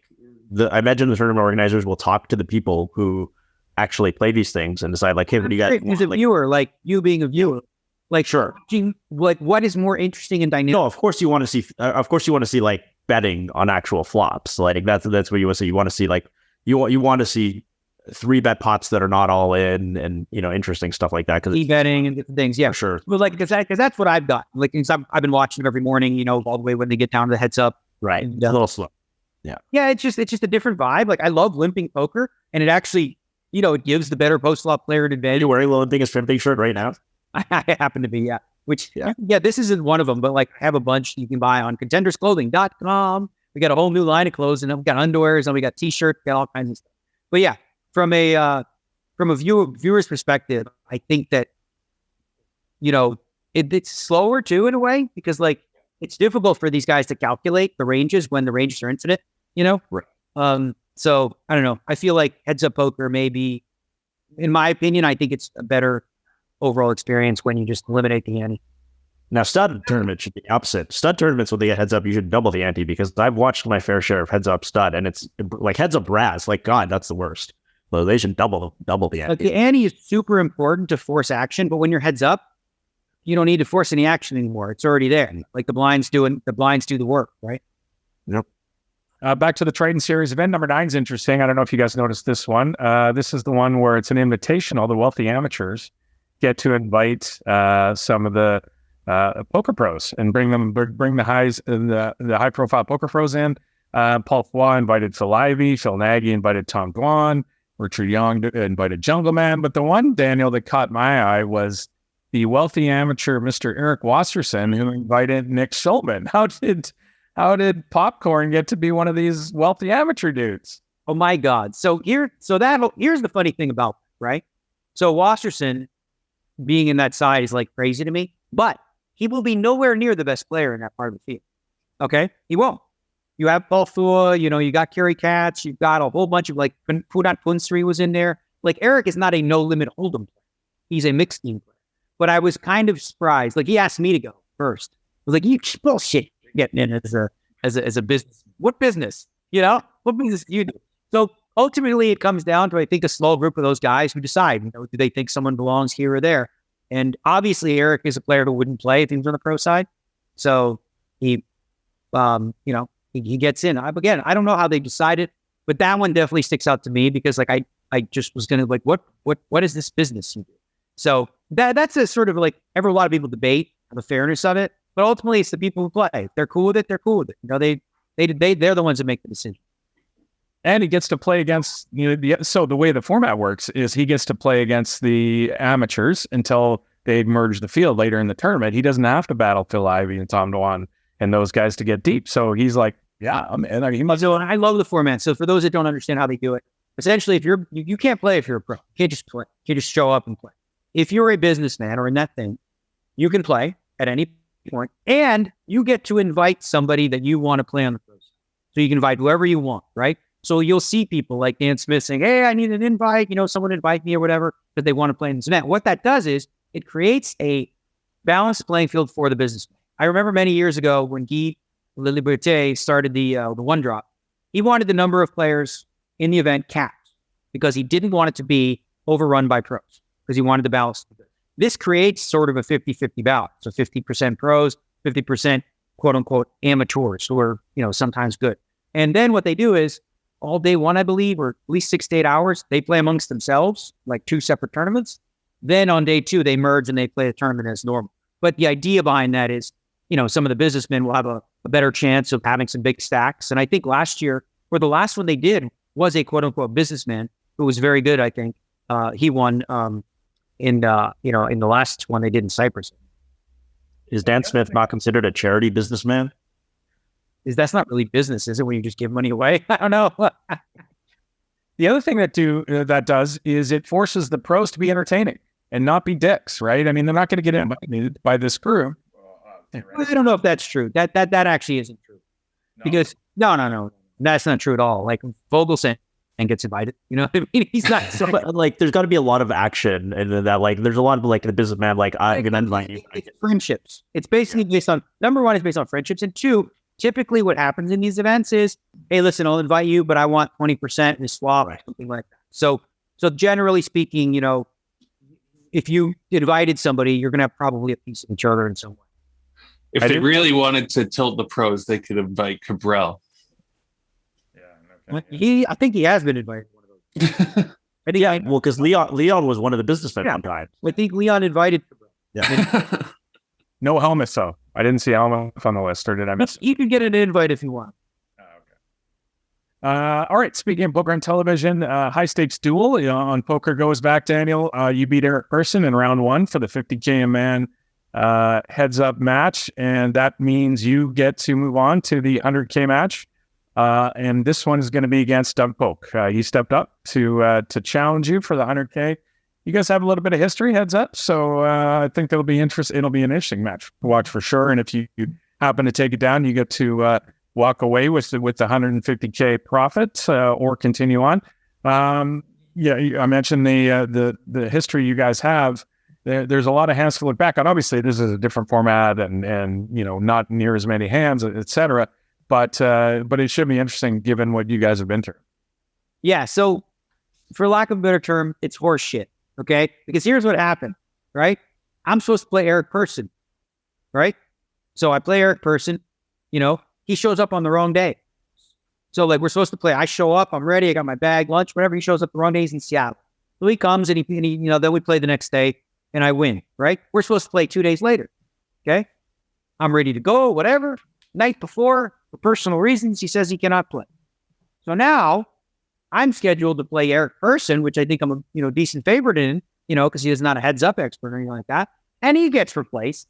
I imagine the tournament organizers will talk to the people who actually play these things and decide like, hey, what do you guys want? As a viewer, like you being a viewer, like sure, like what is more interesting and dynamic? No, of course you want to see like betting on actual flops. Like that's what you want to see. You want to see like you want to see 3-bet pots that are not all in, and interesting stuff like that. Because betting and different things, yeah, sure. Well, like because that's what I've got. Like I've been watching them every morning, all the way when they get down to the heads up. Right, and, a little slow. Yeah. It's just a different vibe. Like I love limping poker, and it actually, it gives the better post-flop player an advantage. You're wearing the limping shrimping shirt right now. I happen to be, yeah. Which, this isn't one of them, but like I have a bunch you can buy on contendersclothing.com. We got a whole new line of clothes, and we got underwears, and we got t-shirts, got all kinds of stuff. But yeah, from a viewer's perspective, I think that, it's slower too in a way, because like it's difficult for these guys to calculate the ranges when the ranges are infinite, Right. So I don't know. I feel like heads up poker maybe, in my opinion, I think it's a better overall experience when you just eliminate the ante. Now, stud tournaments should be opposite. Stud tournaments, when they get heads up, you should double the ante, because I've watched my fair share of heads up stud, and it's like heads up Raz. Like, God, that's the worst. So they should double the ante. The ante is super important to force action, but when you're heads up, you don't need to force any action anymore. It's already there. Like the blinds do the work, right? Yep. Back to the Triton Series. Event number 9 is interesting. I don't know if you guys noticed this one. This is the one where it's an invitational. The wealthy amateurs get to invite some of the poker pros and bring the high profile poker pros in. Paul Foy invited Phil Ivey. Phil Nagy invited Tom Dwan. Richard Young invited Jungle Man. But the one, Daniel, that caught my eye was the wealthy amateur Mr. Eric Wasserson, who invited Nick Schulman. How did Popcorn get to be one of these wealthy amateur dudes? Oh my God! Here's the funny thing about it, right? So Wasserson being in that side is like crazy to me, but he will be nowhere near the best player in that part of the field. Okay, he won't. You have Paul Fua, you got Kerry Katz, you've got a whole bunch of Pudant Punsri was in there. Like Eric is not a no limit hold'em player; he's a mixed game player. But I was kind of surprised. Like he asked me to go first. I was like, "You bullshit." Getting in as a business. What business? What business do you do? So ultimately it comes down to, I think, a small group of those guys who decide, do they think someone belongs here or there? And obviously Eric is a player who wouldn't play if he was on the pro side. So he gets in. Again, I don't know how they decided, but that one definitely sticks out to me because I just was going to what is this business you do? So that's a sort of a lot of people debate the fairness of it. But ultimately, it's the people who play. If they're cool with it, they're cool with it. They're the ones that make the decision. And he gets to play against, so the way the format works is he gets to play against the amateurs until they merge the field later in the tournament. He doesn't have to battle Phil Ivey and Tom Dwan and those guys to get deep. So he's like, yeah, I'm in. So I love the format. So for those that don't understand how they do it, essentially, if you can't play if you're a pro. You can't just play. You can't just show up and play. If you're a businessman or in that thing, you can play at any point, and you get to invite somebody that you want to play on the pro side. So you can invite whoever you want, right? So you'll see people like Dan Smith saying, "Hey, I need an invite, someone invite me or whatever, because they want to play in this event." What that does is it creates a balanced playing field for the businessman. I remember many years ago when Guy Laliberté started the one drop, he wanted the number of players in the event capped because he didn't want it to be overrun by pros because he wanted the balance. This creates sort of a 50-50 balance. So 50% pros, 50% quote unquote amateurs who are, sometimes good. And then what they do is all day one, I believe, or at least 6 to 8 hours, they play amongst themselves, like 2 separate tournaments. Then on day 2, they merge and they play a tournament as normal. But the idea behind that is, some of the businessmen will have a better chance of having some big stacks. And I think last year, or the last one they did was a quote unquote businessman who was very good. I think he won, in the last one they did in Cyprus. Is Dan Smith not considered a charity businessman? That's not really business, is it? When you just give money away? I don't know. The other thing that does is it forces the pros to be entertaining and not be dicks, right? I mean, they're not going to get invited by this crew. I don't know if that's true. That actually isn't true. No. Because no, that's not true at all. Like Vogelson and gets invited. You know what I mean? He's not so there's got to be a lot of action, and that there's a lot of the businessman I'm gonna invite you. It's friendships. It's basically based on number one, it's based on friendships, and 2, typically what happens in these events is, hey, listen, I'll invite you, but I want 20% in a swap or something like that. So generally speaking, if you invited somebody, you're gonna have probably a piece of each other in some way. If they really wanted to tilt the pros, they could invite Cabral. I think he has been invited to one of those. Because Leon was one of the businessmen one time. I think Leon invited. Yeah. No Helmuth, though. I didn't see Helmuth on the list, or did I miss it? You can get an invite if you want. All right. Speaking of poker on television, high stakes duel on Poker Goes Back, Daniel. You beat Eric Persson in round 1 for the 50K a man heads up match, and that means you get to move on to the 100K match. And this one is going to be against Doug Polk. He stepped up to challenge you for the 100K. You guys have a little bit of history, heads up. So I think it'll be an interesting match to watch for sure. And if you happen to take it down, you get to walk away with the 150K profit or continue on. I mentioned the history you guys have. There's a lot of hands to look back on. Obviously, this is a different format and not near as many hands, et cetera. But it should be interesting given what you guys have been through. Yeah. So for lack of a better term, it's horse shit. Okay. Because here's what happened, right? I'm supposed to play Eric Persson, right? So I play Eric Persson, he shows up on the wrong day. So like we're supposed to play. I show up, I'm ready, I got my bag, lunch, whatever. He shows up the wrong days in Seattle. So he comes and he then we play the next day and I win, right? We're supposed to play 2 days later. Okay. I'm ready to go, whatever. Night before, for personal reasons, he says he cannot play. So now I'm scheduled to play Eric Persson, which I think I'm a decent favorite in, because he is not a heads up expert or anything like that. And he gets replaced,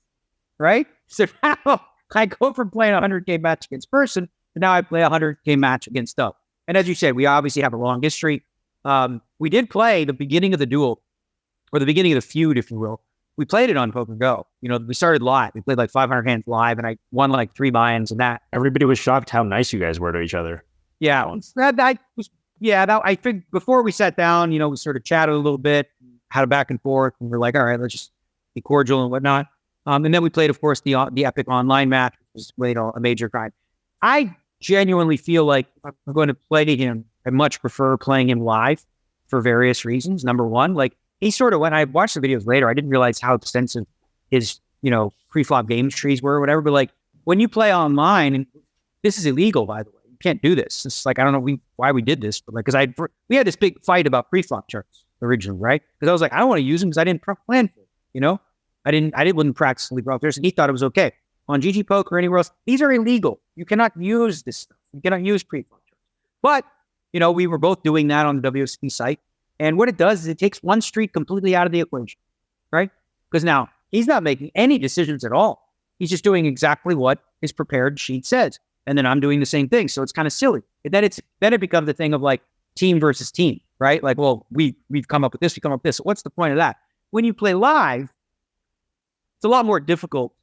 right? So now I go from playing a 100K match against Persson, and now I play a 100K match against Doug. And as you said, we obviously have a long history. We did play the beginning of the duel, or the beginning of the feud, if you will. We played it on Poker Go. We started live. We played like 500 hands live, and I won like 3 buy-ins and that. Everybody was shocked how nice you guys were to each other. Yeah, I think before we sat down, we sort of chatted a little bit, had a back and forth, and we're like, all right, let's just be cordial and whatnot. And then we played, of course, the Epic Online match, which was a major grind. I genuinely feel like if I'm going to play him, I much prefer playing him live for various reasons. Number one, like he sort of, when I watched the videos later, I didn't realize how extensive his, pre-flop game trees were or whatever. But like when you play online, and this is illegal, by the way, you can't do this. It's like, I don't know why we did this, but like, because we had this big fight about pre-flop charts originally, right? Because I was like, I don't want to use them because I didn't plan for it, I wouldn't practice pre-flop charts, and he thought it was okay. On GG Poker or anywhere else, these are illegal. You cannot use this stuff. You cannot use pre-flop charts. But, we were both doing that on the WSP site. And what it does is it takes one street completely out of the equation, right? Because now he's not making any decisions at all. He's just doing exactly what his prepared sheet says. And then I'm doing the same thing. So it's kind of silly. And then it becomes the thing of like team versus team, right? Like, well, we've come up with this, we come up with this. So what's the point of that? When you play live, it's a lot more difficult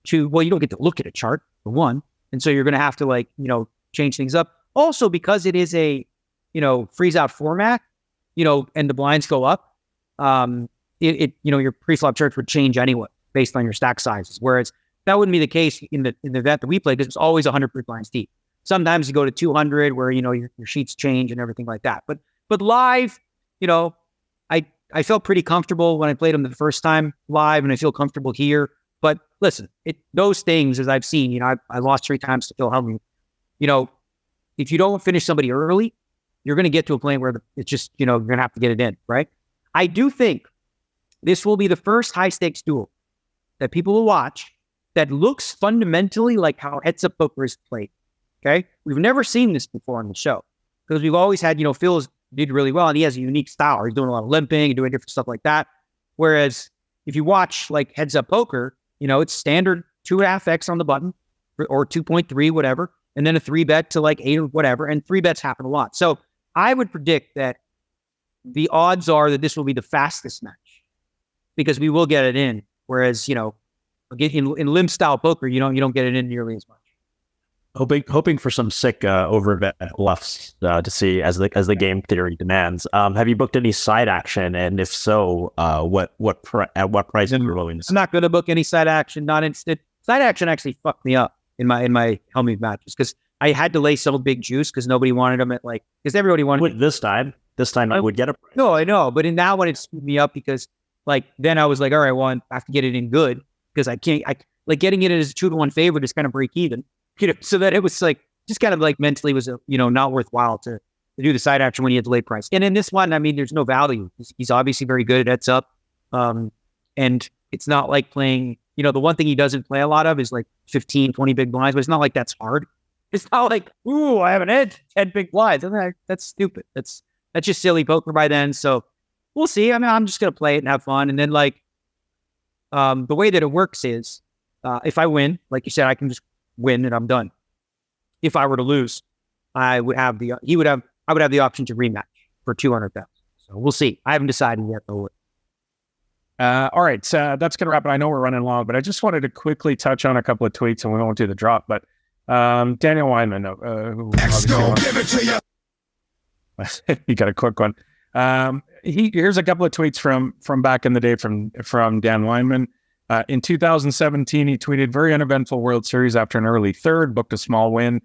you don't get to look at a chart for one. And so you're going to have to change things up. Also, because it is a, freeze out format, and the blinds go up, your pre-flop charts would change anyway based on your stack sizes. Whereas that wouldn't be the case in the event that we played because it's always 100 big blinds deep. Sometimes you go to 200 where, your sheets change and everything like that. But live, I felt pretty comfortable when I played them the first time live, and I feel comfortable here. But listen, those things, as I've seen, I lost 3 times to Phil Hellmuth. If you don't finish somebody early, you're going to get to a point where it's just, you're going to have to get it in, right? I do think this will be the first high stakes duel that people will watch that looks fundamentally like how Heads Up Poker is played. Okay. We've never seen this before on the show because we've always had, Phil did really well and he has a unique style. He's doing a lot of limping and doing different stuff like that. Whereas if you watch like Heads Up Poker, it's standard 2.5x on the button or 2.3, whatever. And then a 3-bet to like 8 or whatever. And 3-bets happen a lot. So I would predict that the odds are that this will be the fastest match because we will get it in. Whereas, in limp style poker, you don't get it in nearly as much. Hoping for some sick overbet bluffs to see as the game theory demands. Have you booked any side action? And if so, at what price are you willing to? I'm not going to book any side action. Not instant. Side action actually fucked me up in my Hellmuth matches because I had to lay so big juice because nobody wanted them because everybody wanted this time I would get a price. No, I know, but in that one it screwed me up because then I was like, all right, well, I have to get it in good because I can't. Getting it as a 2-to-1 favorite is kind of break even. So that it was just kind of mentally was, not worthwhile to do the side action when you had the late price. And in this one, I mean, there's no value. He's obviously very good at heads up. And it's not like playing, the one thing he doesn't play a lot of is 15, 20 big blinds, but it's not like that's hard. It's not like, ooh, I have an edge, 10 big blinds. That's stupid. That's just silly poker by then. So we'll see. I mean, I'm just going to play it and have fun. And then the way that it works is if I win, like you said, I can just win and I'm done. If I were to lose, I would have the option to rematch for 200,000. So we'll see. I haven't decided yet though. All right, so that's gonna wrap it. I know we're running long, but I just wanted to quickly touch on a couple of tweets, and we won't do the drop. But Daniel Weinman, who give it to you. He got a quick one. Here's a couple of tweets from back in the day from Dan Weinman. In 2017, he tweeted, very uneventful World Series after an early third, booked a small win.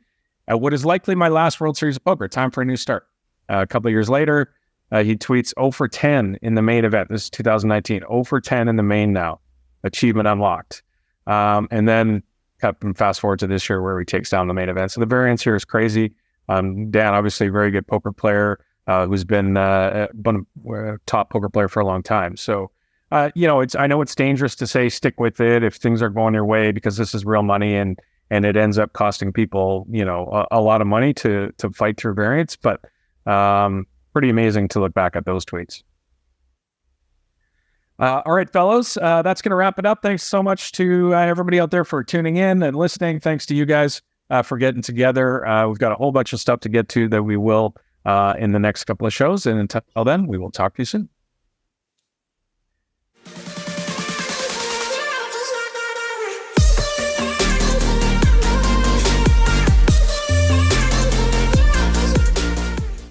What is likely my last World Series of poker. Time for a new start. A couple of years later, he tweets 0 for 10 in the main event. This is 2019. 0 for 10 in the main now. Achievement unlocked. And then fast forward to this year where he takes down the main event. So the variance here is crazy. Dan, obviously a very good poker player, who's been a top poker player for a long time. So, I know it's dangerous to say stick with it if things are going your way, because this is real money and it ends up costing people, a lot of money to fight through variance. But pretty amazing to look back at those tweets. All right, fellows, that's going to wrap it up. Thanks so much to everybody out there for tuning in and listening. Thanks to you guys for getting together. We've got a whole bunch of stuff to get to that we will in the next couple of shows. And until then, we will talk to you soon.